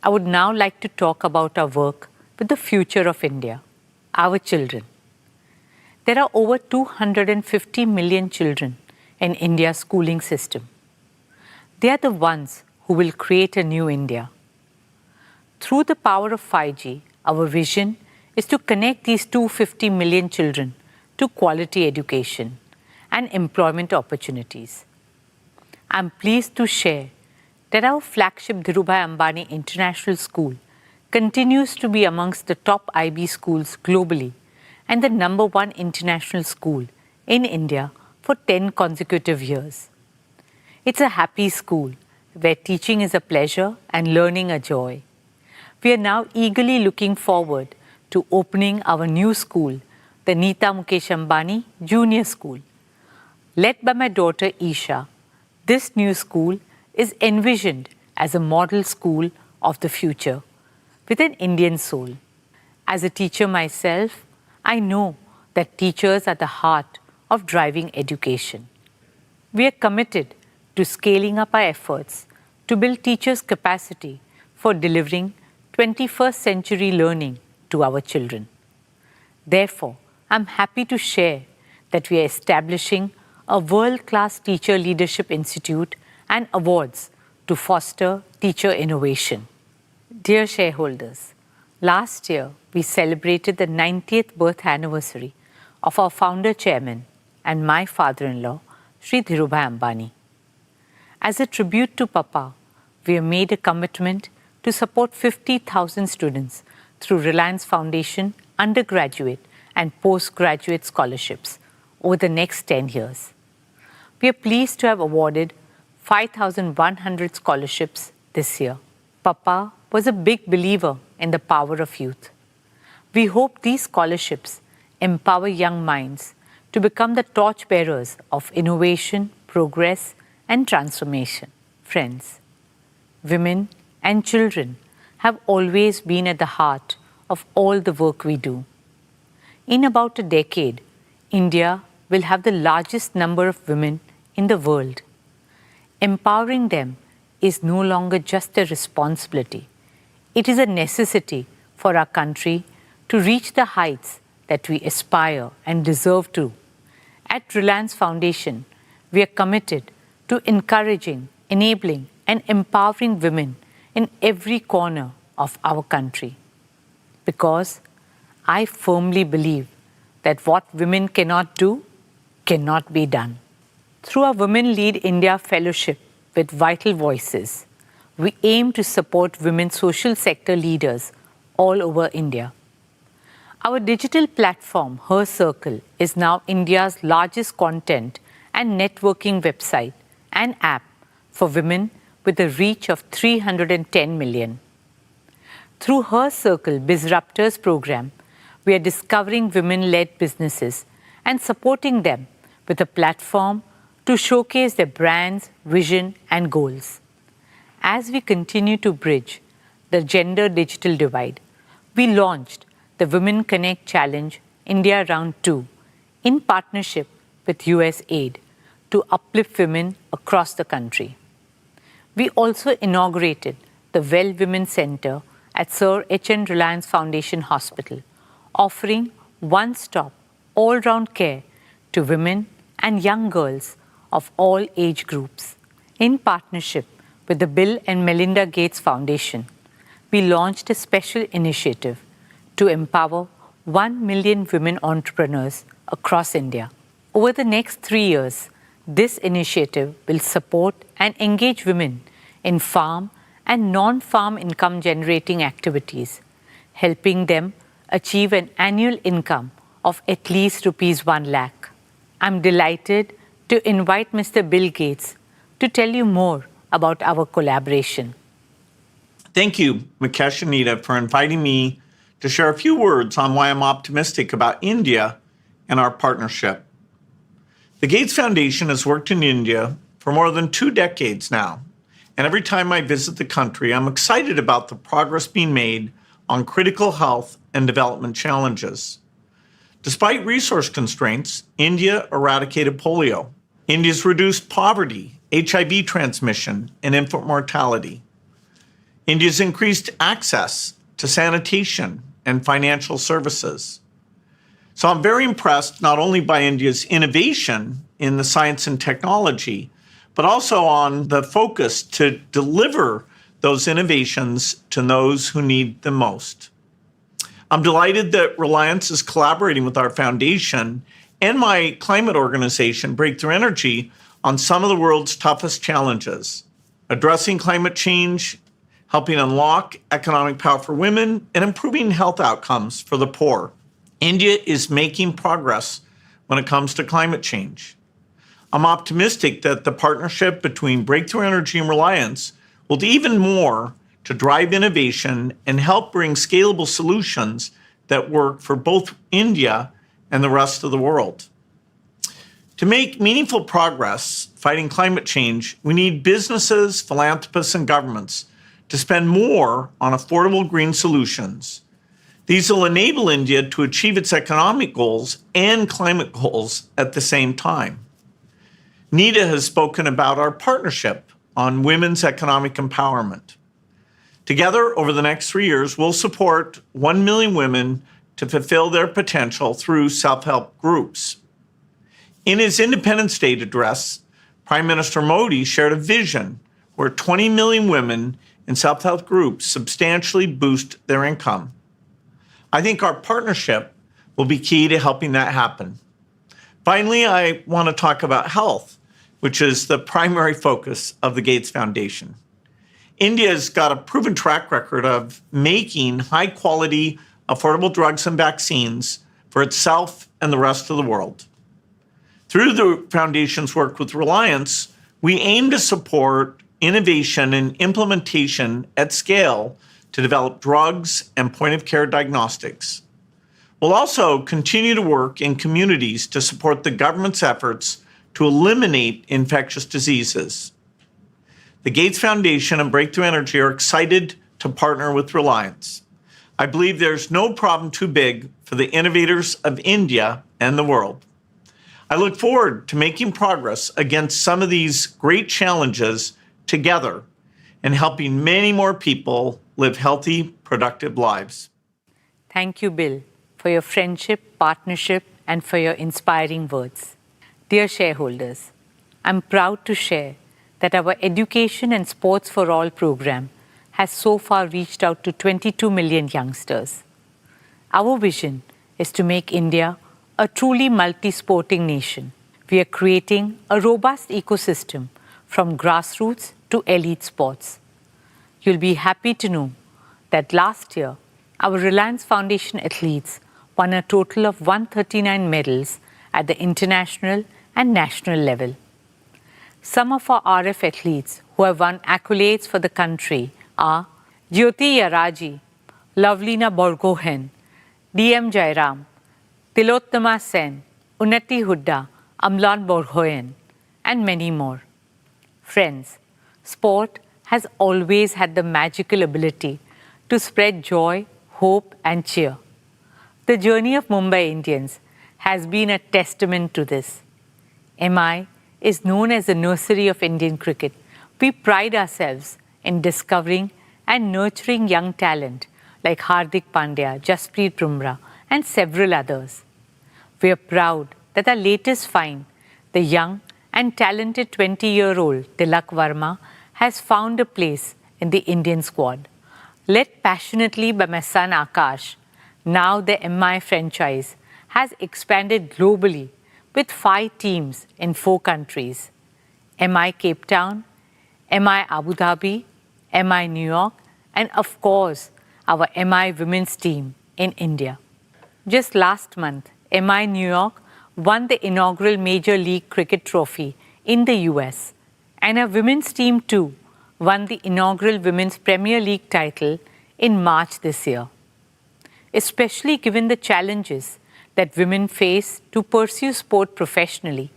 S6: I would now like to talk about our work with the future of India, our children. There are over 250 million children in India's schooling system. They are the ones who will create a new India. Through the power of 5G, our vision is to connect these 250 million children to quality education and employment opportunities. I'm pleased to share that our flagship Dhirubhai Ambani International School continues to be amongst the top IB schools globally and the #1 international school in India for 10 consecutive years. It's a happy school where teaching is a pleasure and learning a joy. We are now eagerly looking forward to opening our new school, the Mukesh Ambani Junior School. Led by my daughter Isha, this new school is envisioned as a model school of the future with an Indian soul. As a teacher myself, I know that teachers are the heart of driving education. We are committed to scaling up our efforts to build teachers' capacity for delivering 21st century learning to our children. Therefore, I'm happy to share that we are establishing a world-class Teacher Leadership Institute and awards to foster teacher innovation. Dear shareholders, last year we celebrated the 90th birth anniversary of our founder chairman and my father-in-law, Shri Dhirubhai Ambani. As a tribute to Papa, we have made a commitment to support 50,000 students through Reliance Foundation undergraduate and postgraduate scholarships over the next 10 years. We are pleased to have awarded 5,100 scholarships this year. Papa was a big believer in the power of youth. We hope these scholarships empower young minds to become the torchbearers of innovation, progress, and transformation. Friends, women and children have always been at the heart of all the work we do. In about a decade, India will have the largest number of women in the world. Empowering them is no longer just a responsibility. It is a necessity for our country to reach the heights that we aspire and deserve to. At Reliance Foundation, we are committed to encouraging, enabling, and empowering women in every corner of our country. Because I firmly believe that what women cannot do cannot be done. Through our Women Lead India Fellowship with Vital Voices, we aim to support women social sector leaders all over India. Our digital platform, Her Circle, is now India's largest content and networking website and app for women with a reach of 310 million. Through Her Circle Bizruptors program, we are discovering women-led businesses and supporting them with a platform to showcase their brands, vision, and goals. As we continue to bridge the gender digital divide, we launched the Women Connect Challenge India Round 2 in partnership with USAID to uplift women across the country. We also inaugurated the Well Women Center at Sir H.N. Reliance Foundation Hospital, offering one-stop, all-round care to women and young girls of all age groups. In partnership with the Bill and Melinda Gates Foundation, we launched a special initiative to empower 1 million women entrepreneurs across India. Over the next 3 years, this initiative will support and engage women in farm and non-farm income generating activities, helping them achieve an annual income of at least rupees 1 lakh. I'm delighted to invite Mr. Bill Gates to tell you more about our collaboration.
S7: Thank you, Mukesh and Nita, for inviting me to share a few words on why I'm optimistic about India and our partnership. The Gates Foundation has worked in India for more than 2 decades now, and every time I visit the country, I'm excited about the progress being made on critical health and development challenges. Despite resource constraints, India eradicated polio. India's reduced poverty, HIV transmission, and infant mortality. India's increased access to sanitation and financial services. So I'm very impressed not only by India's innovation in the science and technology, but also on the focus to deliver those innovations to those who need them most. I'm delighted that Reliance is collaborating with our foundation and my climate organization, Breakthrough Energy, on some of the world's toughest challenges, addressing climate change, helping unlock economic power for women, and improving health outcomes for the poor. India is making progress when it comes to climate change. I'm optimistic that the partnership between Breakthrough Energy and Reliance will do even more to drive innovation and help bring scalable solutions that work for both India and the rest of the world. To make meaningful progress fighting climate change, we need businesses, philanthropists, and governments to spend more on affordable green solutions. These will enable India to achieve its economic goals and climate goals at the same time. Nita has spoken about our partnership on women's economic empowerment. Together, over the next 3 years, we'll support 1 million women to fulfill their potential through self-help groups. In his Independence Day address, Prime Minister Modi shared a vision where 20 million women in self-help groups substantially boost their income. I think our partnership will be key to helping that happen. Finally, I want to talk about health, which is the primary focus of the Gates Foundation. India's got a proven track record of making high-quality, affordable drugs and vaccines for itself and the rest of the world. Through the Foundation's work with Reliance, we aim to support innovation and implementation at scale to develop drugs and point-of-care diagnostics. We'll also continue to work in communities to support the government's efforts to eliminate infectious diseases. The Gates Foundation and Breakthrough Energy are excited to partner with Reliance. I believe there's no problem too big for the innovators of India and the world. I look forward to making progress against some of these great challenges together and helping many more people live healthy, productive lives.
S6: Thank you, Bill, for your friendship, partnership, and for your inspiring words. Dear shareholders, I'm proud to share that our Education and Sports for All program has so far reached out to 22 million youngsters. Our vision is to make India a truly multi-sporting nation. We are creating a robust ecosystem from grassroots to elite sports. You'll be happy to know that last year, our Reliance Foundation athletes won a total of 139 medals at the international and national level. Some of our RF athletes who have won accolades for the country are Jyoti Yaraji, Lavlina Borgohen, DM Jairam, Tilottama Sen, Unnati Hudda, Amlan Borgohen, and many more. Friends, sport has always had the magical ability to spread joy, hope, and cheer. The journey of Mumbai Indians has been a testament to this. MI is known as the nursery of Indian cricket. We pride ourselves in discovering and nurturing young talent like Hardik Pandya, Jasprit Bumrah, and several others. We are proud that our latest find, the young and talented 20-year-old Tilak Verma, has found a place in the Indian squad. Led passionately by my son Akash, now the MI franchise has expanded globally with 5 teams in 4 countries: MI Cape Town, MI Abu Dhabi, MI New York, and of course, our MI women's team in India. Just last month, MI New York won the inaugural Major League Cricket trophy in the US, and our women's team too won the inaugural Women's Premier League title in March this year. Especially given the challenges that women face to pursue sport professionally,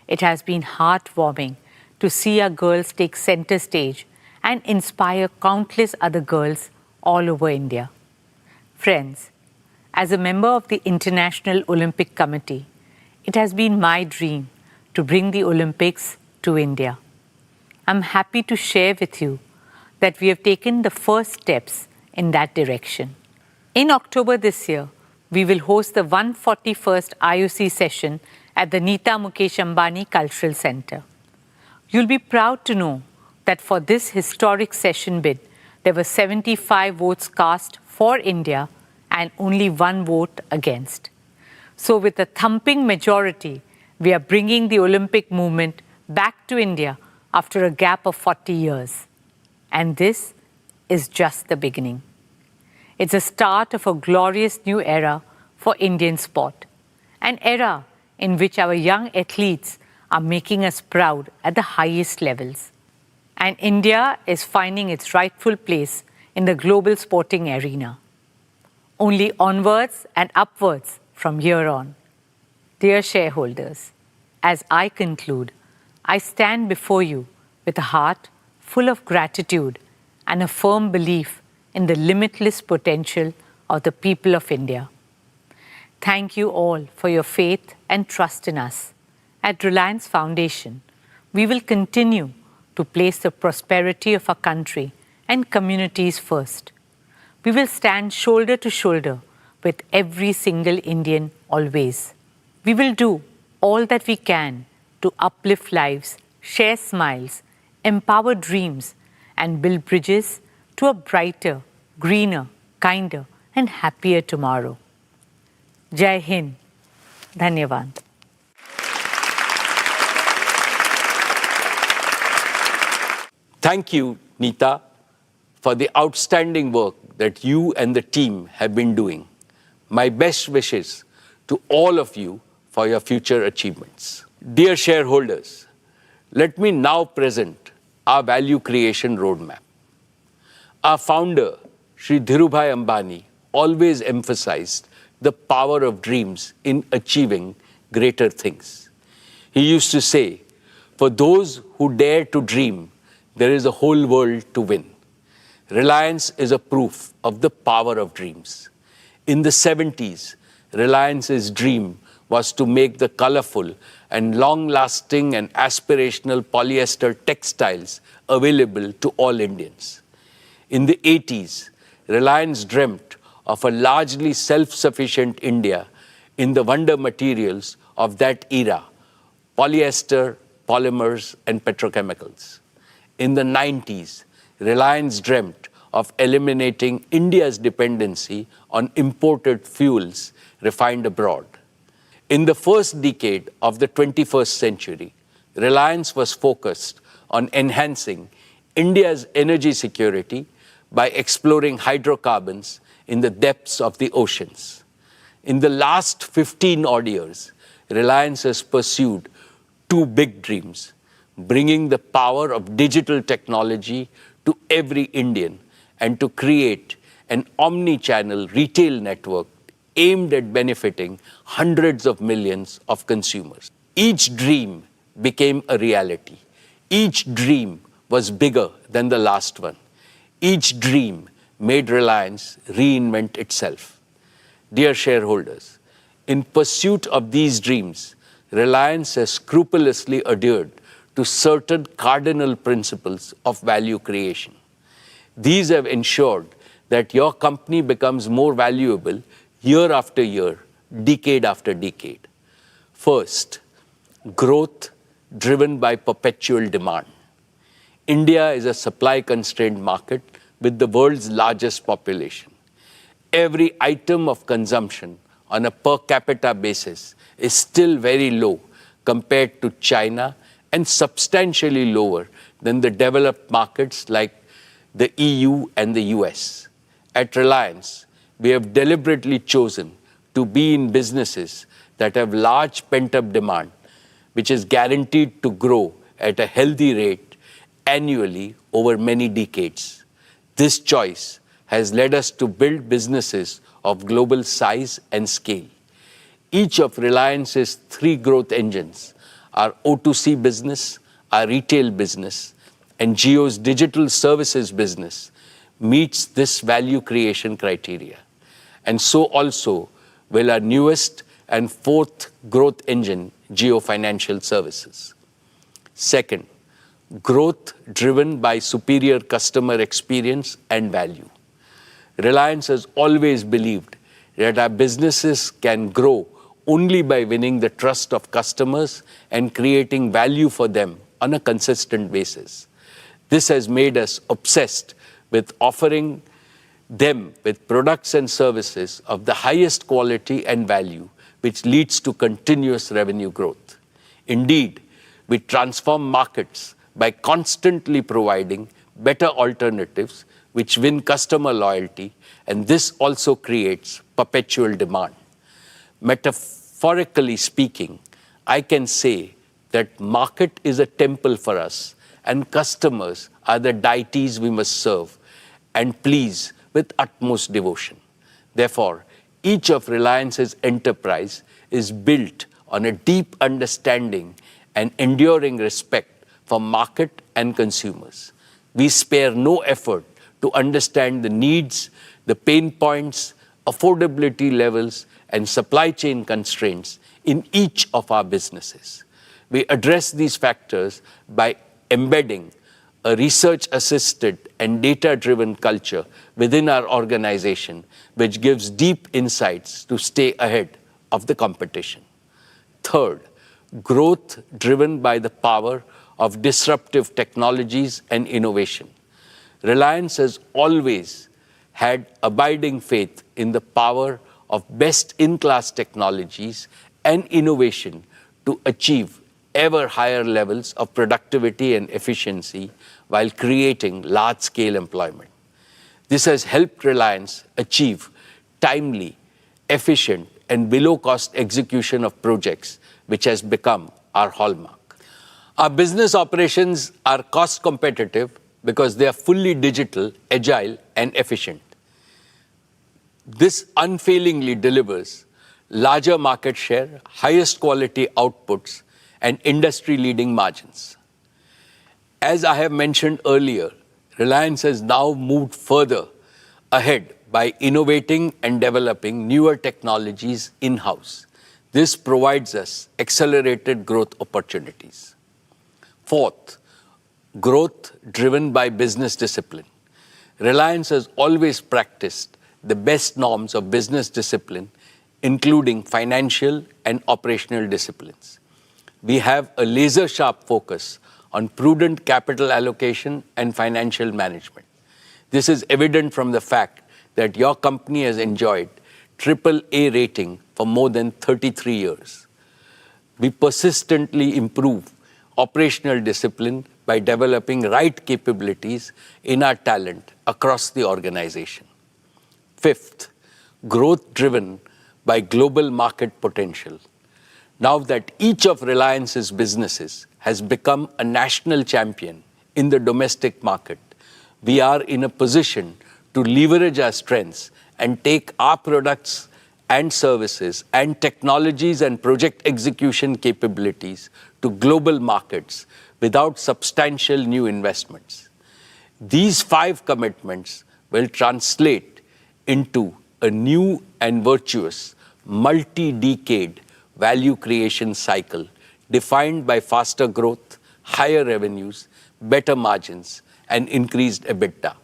S6: it has been heartwarming to see our girls take center stage and inspire countless other girls all over India. Friends, as a member of the International Olympic Committee, it has been my dream to bring the Olympics to India. I'm happy to share with you that we have taken the first steps in that direction. In October this year, we will host the 141st IOC session at the Neeta Mukesh Ambani Cultural Center. You'll be proud to know that for this historic session bid, there were 75 votes cast for India and only 1 vote against. So with a thumping majority, we are bringing the Olympic movement back to India after a gap of 40 years. And this is just the beginning. It's the start of a glorious new era for Indian sport, an era in which our young athletes are making us proud at the highest levels. And India is finding its rightful place in the global sporting arena. Only onwards and upwards from here on. Dear shareholders, as I conclude, I stand before you with a heart full of gratitude and a firm belief in the limitless potential of the people of India. Thank you all for your faith and trust in us. At Reliance Foundation, we will continue to place the prosperity of our country and communities first. We will stand shoulder to shoulder with every single Indian always. We will do all that we can to uplift lives, share smiles, empower dreams, and build bridges to a brighter, greener, kinder, and happier tomorrow. Jai Hind. Dhanyavad.
S1: Thank you, Neeta, for the outstanding work that you and the team have been doing. My best wishes to all of you for your future achievements. Dear shareholders, let me now present our value creation roadmap. Our founder, Shri Dhirubhai Ambani, always emphasized the power of dreams in achieving greater things. He used to say, for those who dare to dream, there is a whole world to win. Reliance is a proof of the power of dreams. In the 70s, Reliance's dream was to make the colorful and long-lasting and aspirational polyester textiles available to all Indians. In the 80s, Reliance dreamt of a largely self-sufficient India in the wonder materials of that era, polyester, polymers, and petrochemicals. In the 90s, Reliance dreamt of eliminating India's dependency on imported fuels refined abroad. In the first decade of the 21st century, Reliance was focused on enhancing India's energy security by exploring hydrocarbons in the depths of the oceans. In the last 15 odd years, Reliance has pursued two big dreams: bringing the power of digital technology to every Indian and to create an omni-channel retail network aimed at benefiting hundreds of millions of consumers. Each dream became a reality. Each dream was bigger than the last one. Each dream made Reliance reinvent itself. Dear shareholders, in pursuit of these dreams, Reliance has scrupulously adhered to certain cardinal principles of value creation. These have ensured that your company becomes more valuable year after year, decade after decade. First, growth driven by perpetual demand. India is a supply-constrained market with the world's largest population. Every item of consumption on a per capita basis is still very low compared to China and substantially lower than the developed markets like the EU and the US. At Reliance, we have deliberately chosen to be in businesses that have large pent-up demand, which is guaranteed to grow at a healthy rate annually over many decades. This choice has led us to build businesses of global size and scale. Each of Reliance's three growth engines, our O2C business, our retail business, and Jio's digital services business, meets this value creation criteria. And so also will our newest and fourth growth engine, Jio Financial Services. Second, growth driven by superior customer experience and value. Reliance has always believed that our businesses can grow only by winning the trust of customers and creating value for them on a consistent basis. This has made us obsessed with offering them with products and services of the highest quality and value, which leads to continuous revenue growth. Indeed, we transform markets by constantly providing better alternatives which win customer loyalty, and this also creates perpetual demand. Metaphorically speaking, I can say that market is a temple for us and customers are the deities we must serve and please with utmost devotion. Therefore, each of Reliance's enterprise is built on a deep understanding and enduring respect for market and consumers. We spare no effort to understand the needs, the pain points, affordability levels, and supply chain constraints in each of our businesses. We address these factors by embedding a research-assisted and data-driven culture within our organization, which gives deep insights to stay ahead of the competition. Third, growth driven by the power of disruptive technologies and innovation. Reliance has always had abiding faith in the power of best-in-class technologies and innovation to achieve ever higher levels of productivity and efficiency while creating large-scale employment. This has helped Reliance achieve timely, efficient, and below-cost execution of projects, which has become our hallmark. Our business operations are cost competitive because they are fully digital, agile, and efficient. This unfailingly delivers larger market share, highest quality outputs, and industry-leading margins. As I have mentioned earlier, Reliance has now moved further ahead by innovating and developing newer technologies in-house. This provides us accelerated growth opportunities. Fourth, growth driven by business discipline. Reliance has always practiced the best norms of business discipline, including financial and operational disciplines. We have a laser-sharp focus on prudent capital allocation and financial management. This is evident from the fact that your company has enjoyed AAA rating for more than 33 years. We persistently improve operational discipline by developing right capabilities in our talent across the organization. Fifth, growth driven by global market potential. Now that each of Reliance's businesses has become a national champion in the domestic market, we are in a position to leverage our strengths and take our products and services and technologies and project execution capabilities to global markets without substantial new investments. These 5 commitments will translate into a new and virtuous multi-decade value creation cycle defined by faster growth, higher revenues, better margins, and increased EBITDA.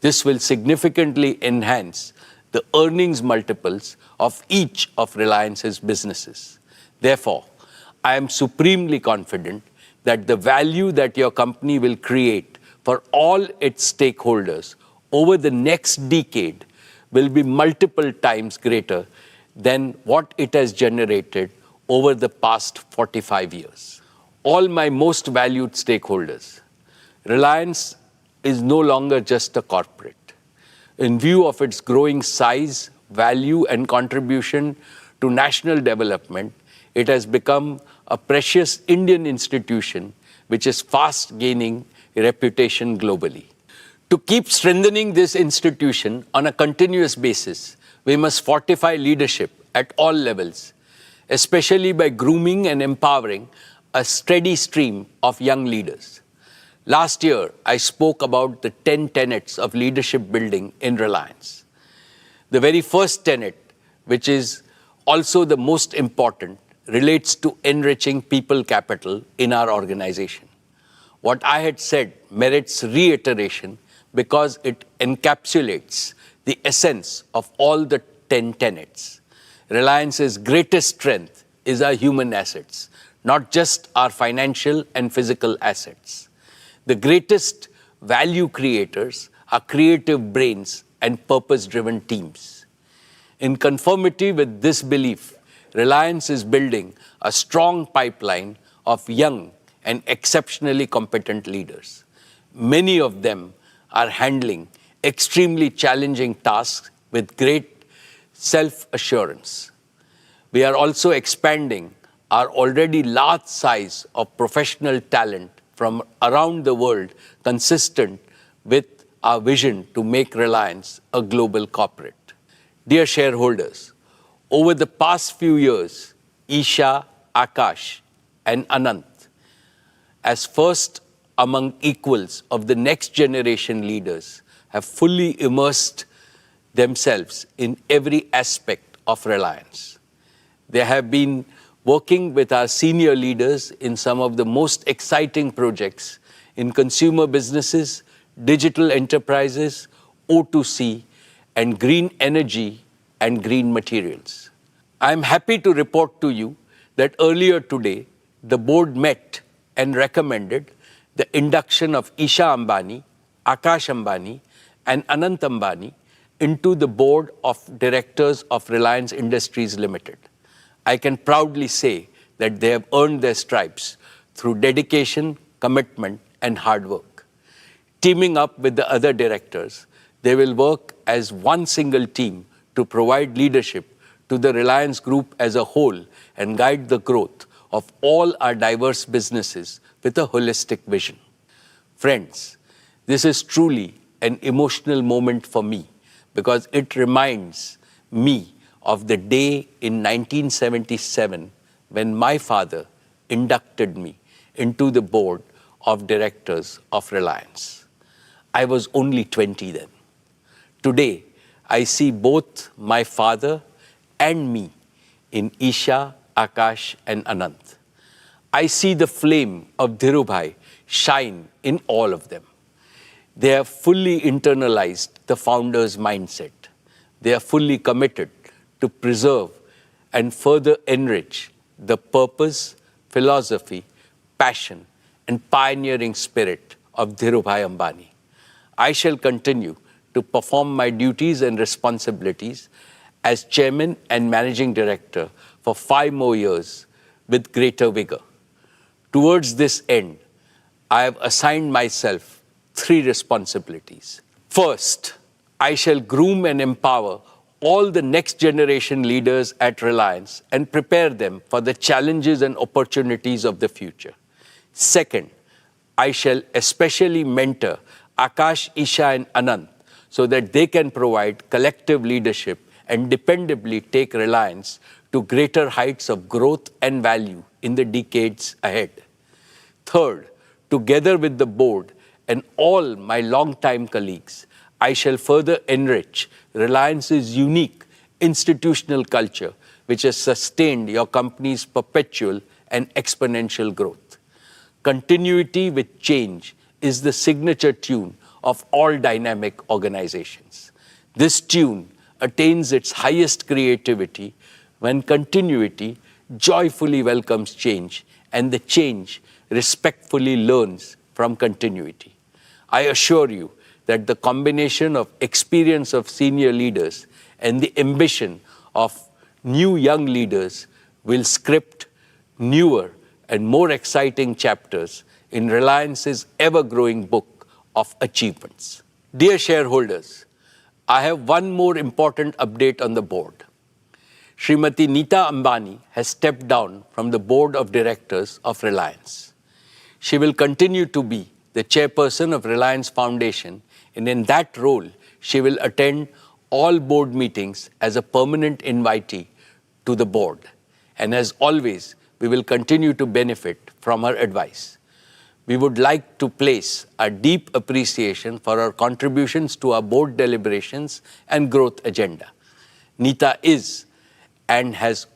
S1: This will significantly enhance the earnings multiples of each of Reliance's businesses. Therefore, I am supremely confident that the value that your company will create for all its stakeholders over the next decade will be multiple times greater than what it has generated over the past 45 years. All my most valued stakeholders, Reliance is no longer just a corporate. In view of its growing size, value, and contribution to national development, it has become a precious Indian institution which is fast gaining a reputation globally. To keep strengthening this institution on a continuous basis, we must fortify leadership at all levels, especially by grooming and empowering a steady stream of young leaders. Last year, I spoke about the 10 tenets of leadership building in Reliance. The very first tenet, which is also the most important, relates to enriching people capital in our organization. What I had said merits reiteration because it encapsulates the essence of all the 10 tenets. Reliance's greatest strength is our human assets, not just our financial and physical assets. The greatest value creators are creative brains and purpose-driven teams. In conformity with this belief, Reliance is building a strong pipeline of young and exceptionally competent leaders. Many of them are handling extremely challenging tasks with great self-assurance. We are also expanding our already large size of professional talent from around the world, consistent with our vision to make Reliance a global corporate. Dear shareholders, over the past few years, Isha, Akash, and Anant, as first among equals of the next generation leaders, have fully immersed themselves in every aspect of Reliance. They have been working with our senior leaders in some of the most exciting projects in consumer businesses, digital enterprises, O2C, and green energy and green materials. I am happy to report to you that earlier today, the board met and recommended the induction of Isha Ambani, Akash Ambani, and Anant Ambani into the board of directors of Reliance Industries Limited. I can proudly say that they have earned their stripes through dedication, commitment, and hard work. Teaming up with the other directors, they will work as one single team to provide leadership to the Reliance Group as a whole and guide the growth of all our diverse businesses with a holistic vision. Friends, this is truly an emotional moment for me because it reminds me of the day in 1977 when my father inducted me into the board of directors of Reliance. I was only 20 then. Today, I see both my father and me in Isha, Akash, and Anant. I see the flame of Dhirubhai shine in all of them. They have fully internalized the founder's mindset. They are fully committed to preserve and further enrich the purpose, philosophy, passion, and pioneering spirit of Dhirubhai Ambani. I shall continue to perform my duties and responsibilities as chairman and managing director for 5 more years with greater vigor. Towards this end, I have assigned myself 3 responsibilities. First, I shall groom and empower all the next generation leaders at Reliance and prepare them for the challenges and opportunities of the future. Second, I shall especially mentor Akash, Isha, and Anant so that they can provide collective leadership and dependably take Reliance to greater heights of growth and value in the decades ahead. Third, together with the board and all my longtime colleagues, I shall further enrich Reliance's unique institutional culture, which has sustained your company's perpetual and exponential growth. Continuity with change is the signature tune of all dynamic organizations. This tune attains its highest creativity when continuity joyfully welcomes change and the change respectfully learns from continuity. I assure you that the combination of experience of senior leaders and the ambition of new young leaders will script newer and more exciting chapters in Reliance's ever-growing book of achievements. Dear shareholders, I have one more important update on the board. Srimati Neeta Ambani has stepped down from the board of directors of Reliance. She will continue to be the chairperson of Reliance Foundation, and in that role, she will attend all board meetings as a permanent invitee to the board. And as always, we will continue to benefit from her advice. We would like to place our deep appreciation for her contributions to our board deliberations and growth agenda. Neeta is and has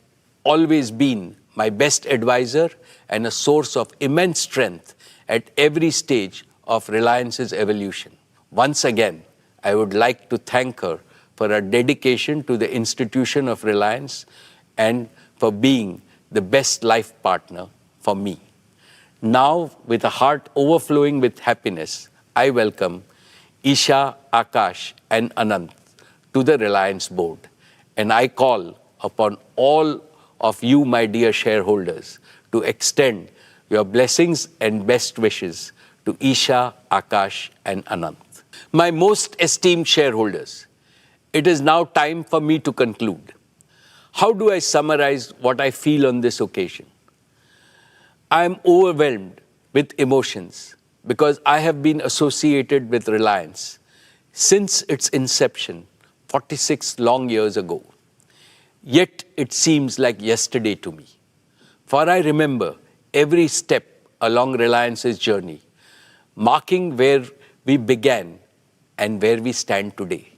S1: always been my best advisor and a source of immense strength at every stage of Reliance's evolution. Once again, I would like to thank her for her dedication to the institution of Reliance and for being the best life partner for me. Now, with a heart overflowing with happiness, I welcome Isha, Akash, and Anant to the Reliance board. And I call upon all of you, my dear shareholders, to extend your blessings and best wishes to Isha, Akash, and Anant. My most esteemed shareholders, it is now time for me to conclude. How do I summarize what I feel on this occasion? I am overwhelmed with emotions because I have been associated with Reliance since its inception 46 long years ago. Yet it seems like yesterday to me. For I remember every step along Reliance's journey, marking where we began and where we stand today.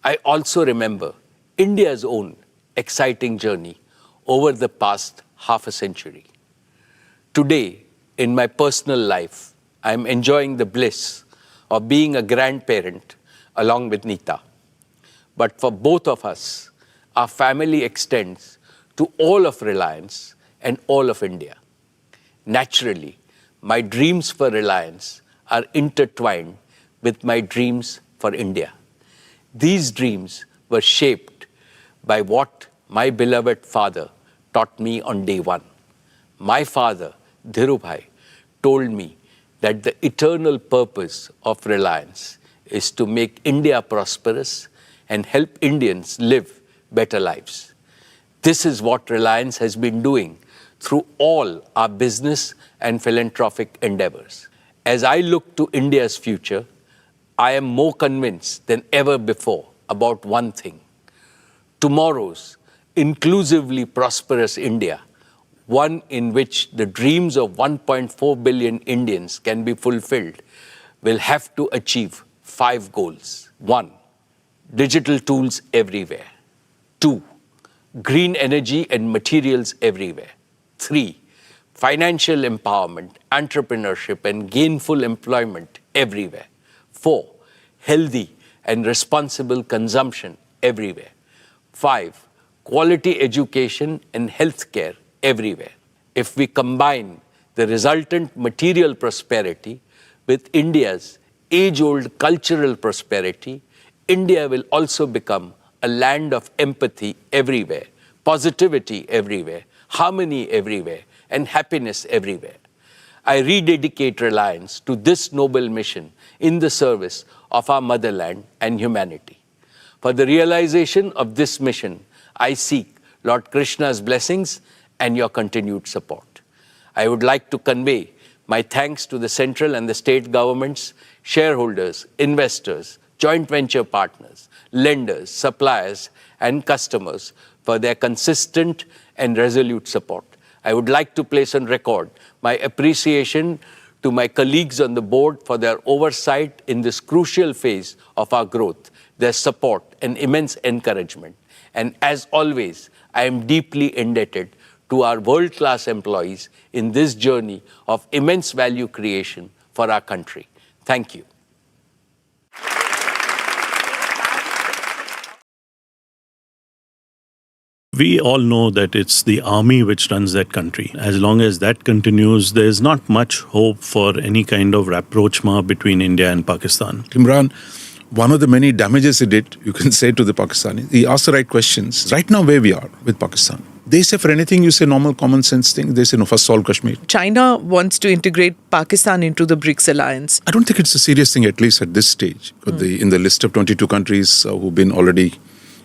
S1: I also remember India's own exciting journey over the past half a century. Today, in my personal life, I'm enjoying the bliss of being a grandparent along with Neeta. But for both of us, our family extends to all of Reliance and all of India. Naturally, my dreams for Reliance are intertwined with my dreams for India. These dreams were shaped by what my beloved father taught me on day one. My father, Dhirubhai, told me that the eternal purpose of Reliance is to make India prosperous and help Indians live better lives. This is what Reliance has been doing through all our business and philanthropic endeavors. As I look to India's future, I am more convinced than ever before about one thing. Tomorrow's inclusively prosperous India, one in which the dreams of 1.4 billion Indians can be fulfilled, will have to achieve 5 goals. 1. Digital tools everywhere. 2. Green energy and materials everywhere. 3. Financial empowerment, entrepreneurship, and gainful employment everywhere. 4. Healthy and responsible consumption everywhere. 5. Quality education and healthcare everywhere. If we combine the resultant material prosperity with India's age-old cultural prosperity, India will also become a land of empathy everywhere, positivity everywhere, harmony everywhere, and happiness everywhere. I rededicate Reliance to this noble mission in the service of our motherland and humanity. For the realization of this mission, I seek Lord Krishna's blessings and your continued support. I would like to convey my thanks to the central and the state governments, shareholders, investors, joint venture partners, lenders, suppliers, and customers for their consistent and resolute support. I would like to place on record my appreciation to my colleagues on the board for their oversight in this crucial phase of our growth, their support and immense encouragement. And as always, I am deeply indebted to our world-class employees in this journey of immense value creation for our country. Thank you.
S8: We all know that it's the army which runs that country. As long as that continues, there is not much hope for any kind of rapprochement between India and Pakistan.
S9: Imran, one of the many damages he did, you can say to the Pakistanis, he asked the right questions. Right now, where we are with Pakistan, they say for anything you say normal common sense thing, they say no, first solve Kashmir.
S10: China wants to integrate Pakistan into the BRICS alliance.
S9: I don't think it's a serious thing, at least at this stage. In the list of 22 countries who've been already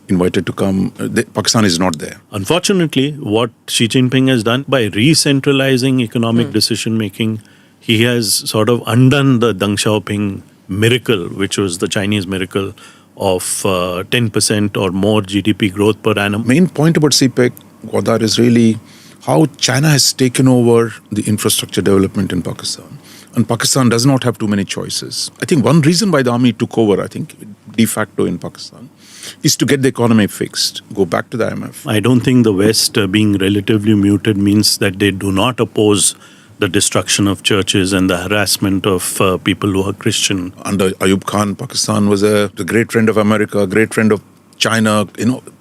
S9: invited to come, Pakistan is not there.
S8: Unfortunately, what Xi Jinping has done by re-centralizing economic decision-making, he has sort of undone the Deng Xiaoping miracle, which was the Chinese miracle of 10% or more GDP growth per annum.
S9: Main point about CPEC, Godar, is really how China has taken over the infrastructure development in Pakistan. And Pakistan does not have too many choices. I think one reason why the army took over, I think, de facto in Pakistan, is to get the economy fixed, go back to the IMF.
S8: I don't think the West being relatively muted means that they do not oppose the destruction of churches and the harassment of people who are Christian.
S9: Under Ayub Khan, Pakistan was a great friend of America, a great friend of China.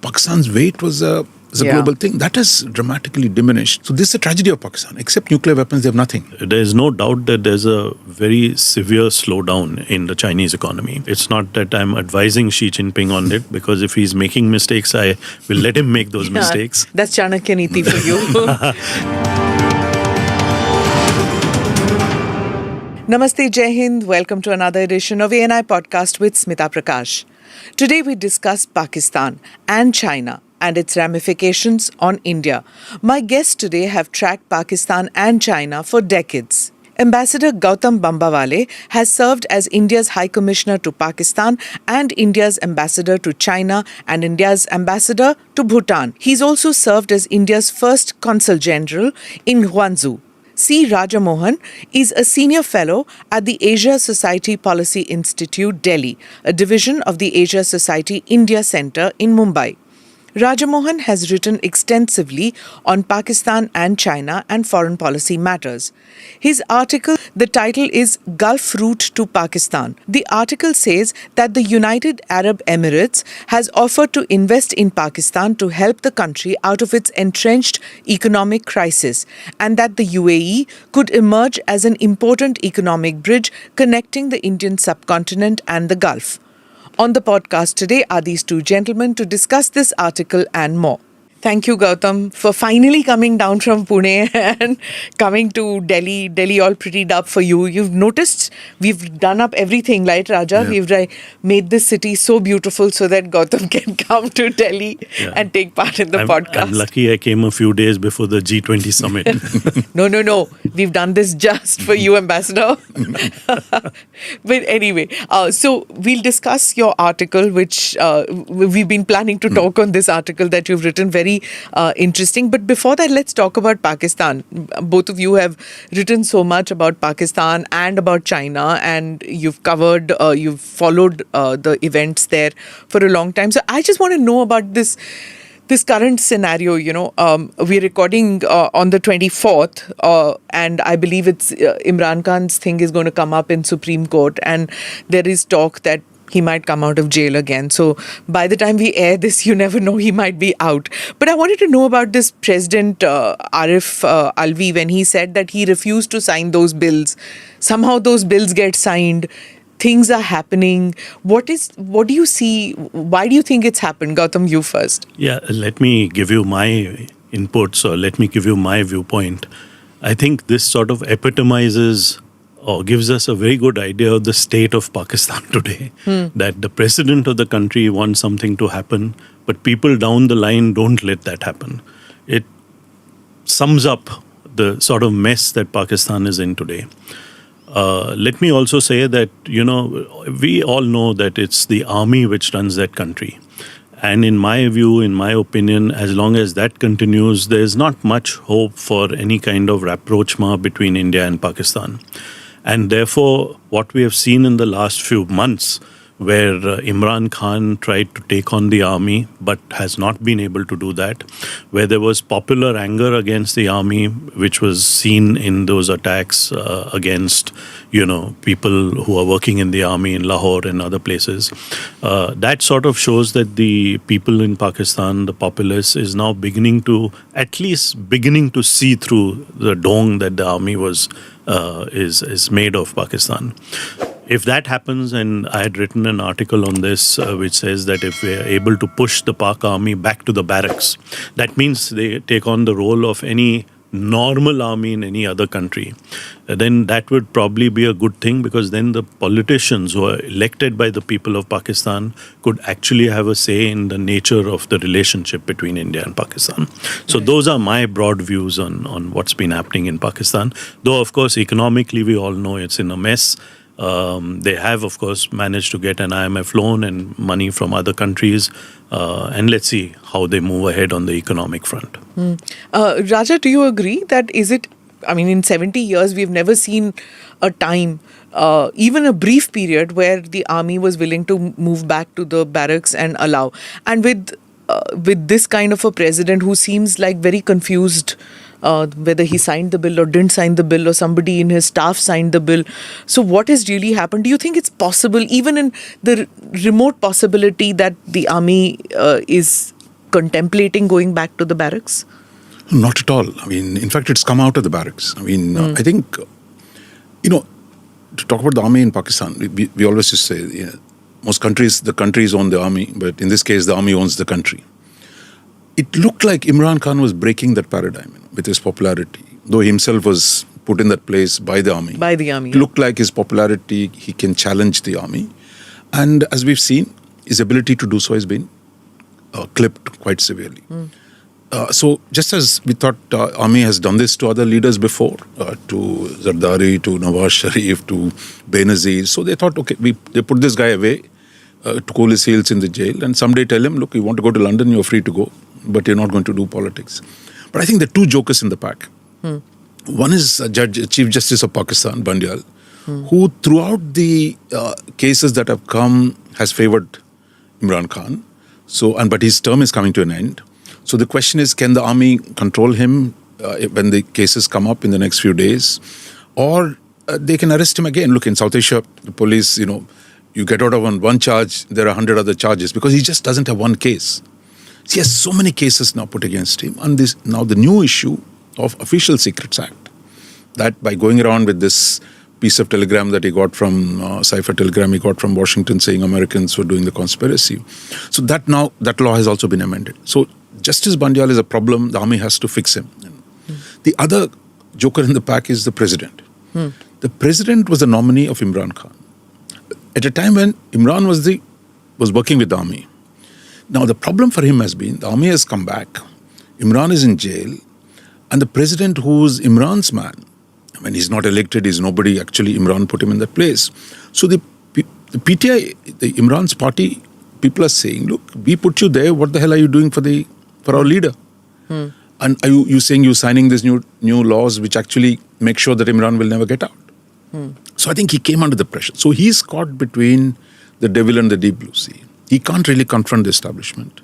S9: Pakistan's weight was a global thing. That has dramatically diminished. So this is a tragedy of Pakistan. Except nuclear weapons, they have nothing.
S8: There is no doubt that there's a very severe slowdown in the Chinese economy. It's not that I'm advising Xi Jinping on it, because if he's making mistakes, I will let him make those mistakes.
S10: That's Chanakya Niti for you. Namaste, Jai Hind. Welcome to another edition of ANI Podcast with Smita Prakash. Today we discuss Pakistan and China and its ramifications on India. My guests today have tracked Pakistan and China for decades. Ambassador Gautam Bambawale has served as India's High Commissioner to Pakistan and India's Ambassador to China and India's Ambassador to Bhutan. He's also served as India's first Consul General in Guangzhou. C. Rajamohan is a senior fellow at the Asia Society Policy Institute, Delhi, a division of the Asia Society India Centre in Mumbai. Rajamohan has written extensively on Pakistan and China and foreign policy matters. His article, the title is Gulf Route to Pakistan. The article says that the United Arab Emirates has offered to invest in Pakistan to help the country out of its entrenched economic crisis, and that the UAE could emerge as an important economic bridge connecting the Indian subcontinent and the Gulf. On the podcast today are these two gentlemen to discuss this article and more. Thank you, Gautam, for finally coming down from Pune and coming to Delhi. Delhi all prettied up for you. You've noticed we've done up everything, right, Raja?
S8: Yeah.
S10: We've made this city so beautiful so that Gautam can come to Delhi and take part in the podcast.
S8: I'm lucky I came a few days before the G20 summit.
S10: No. We've done this just for you, Ambassador. But anyway, so we'll discuss your article, which we've been planning to talk on this article that you've written. Very interesting. But before that, let's talk about Pakistan. Both of you have written so much about Pakistan and about China, and you've followed the events there for a long time. So I just want to know about this current scenario. We're recording on the 24th, and I believe it's Imran Khan's thing is going to come up in Supreme Court, and there is talk that he might come out of jail again. So by the time we air this, you never know, he might be out. But I wanted to know about this President Arif Alvi, when he said that he refused to sign those bills. Somehow those bills get signed. Things are happening. What do you see? Why do you think it's happened? Gautam, you first.
S8: Yeah, let me give you my inputs, or let me give you my viewpoint. I think this sort of epitomizes or gives us a very good idea of the state of Pakistan today. That the president of the country wants something to happen, but people down the line don't let that happen. It sums up the sort of mess that Pakistan is in today. Let me also say that, we all know that it's the army which runs that country. And in my view, in my opinion, as long as that continues, there is not much hope for any kind of rapprochement between India and Pakistan. And therefore, what we have seen in the last few months, where Imran Khan tried to take on the army but has not been able to do that, where there was popular anger against the army, which was seen in those attacks against, people who are working in the army in Lahore and other places. That sort of shows that the people in Pakistan, the populace, is now beginning to see through the dong that the army is made of Pakistan. If that happens, and I had written an article on this which says that if we are able to push the Pak army back to the barracks, that means they take on the role of any normal army in any other country, then that would probably be a good thing, because then the politicians who are elected by the people of Pakistan could actually have a say in the nature of the relationship between India and Pakistan. So those are my broad views on what's been happening in Pakistan. Though, of course, economically, we all know it's in a mess. They have, of course, managed to get an IMF loan and money from other countries. And let's see how they move ahead on the economic front.
S10: Raja, do you agree that in 70 years, we've never seen a time, even a brief period, where the army was willing to move back to the barracks and allow. And with this kind of a president who seems like very confused, whether he signed the bill or didn't sign the bill, or somebody in his staff signed the bill. So what has really happened? Do you think it's possible, even in the remote possibility, that the army is contemplating going back to the barracks?
S9: Not at all. In fact, it's come out of the barracks. I think, to talk about the army in Pakistan, we always just say, most countries, the countries own the army, but in this case, the army owns the country. It looked like Imran Khan was breaking that paradigm with his popularity, though he himself was put in that place by the army. It looked like his popularity, he can challenge the army. And as we've seen, his ability to do so has been clipped quite severely. So just as we thought army has done this to other leaders before, to Zardari, to Nawaz Sharif, to Benazir, so they thought, okay, they put this guy away to cool his heels in the jail, and someday tell him, look, you want to go to London, you're free to go, but you're not going to do politics. But I think there are two jokers in the pack. One is Chief Justice of Pakistan, Bandial, who throughout the cases that have come has favoured Imran Khan. But his term is coming to an end. So the question is, can the army control him when the cases come up in the next few days? Or they can arrest him again. Look, in South Asia, the police, you get out of on one charge, there are 100 other charges because he just doesn't have one case. He has so many cases now put against him. And this now the new issue of Official Secrets Act, that by going around with this piece of telegram that he got from, cipher telegram he got from Washington saying Americans were doing the conspiracy. So that law has also been amended. So Justice Bandial is a problem. The army has to fix him. The other joker in the pack is the president. The president was the nominee of Imran Khan at a time when Imran was working with the army. Now the problem for him has been the army has come back, Imran is in jail, and the president, who's Imran's man, when he's not elected, he's nobody. Actually, Imran put him in that place. So the PTI, the Imran's party, people are saying, look, we put you there. What the hell are you doing for our leader? And are you saying you're signing these new laws which actually make sure that Imran will never get out? So I think he came under the pressure. So he's caught between the devil and the deep blue sea. He can't really confront the establishment.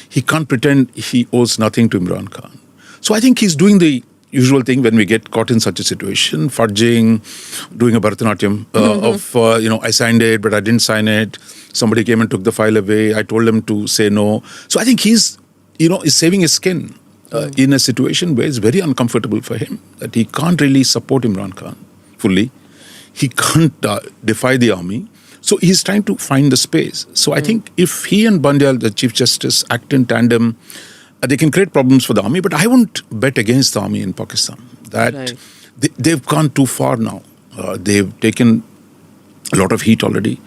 S9: He can't pretend he owes nothing to Imran Khan. So I think he's doing the usual thing when we get caught in such a situation, fudging, doing a Bharatanatyam I signed it, but I didn't sign it. Somebody came and took the file away. I told him to say no. So I think he's, is saving his skin in a situation where it's very uncomfortable for him, that he can't really support Imran Khan fully. He can't defy the army. So he's trying to find the space. So I think if he and Bandial, the Chief Justice, act in tandem, they can create problems for the army. But I won't bet against the army in Pakistan. That they've gone too far now. They've taken a lot of heat already.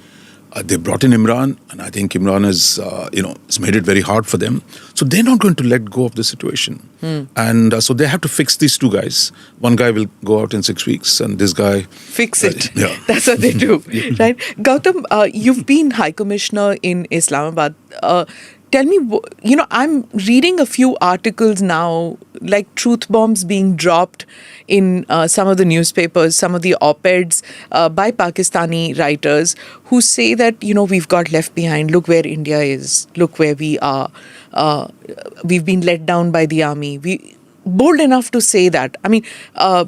S9: They brought in Imran, and I think Imran has, it's made it very hard for them. So they're not going to let go of the situation. And so they have to fix these two guys. One guy will go out in 6 weeks, and this guy...
S10: Fix it. That's what they do, right? Gautam, you've been High Commissioner in Islamabad. Tell me, I'm reading a few articles now, like truth bombs being dropped in some of the newspapers, some of the op-eds by Pakistani writers who say that, we've got left behind. Look where India is. Look where we are. We've been let down by the army. Bold enough to say that. I mean,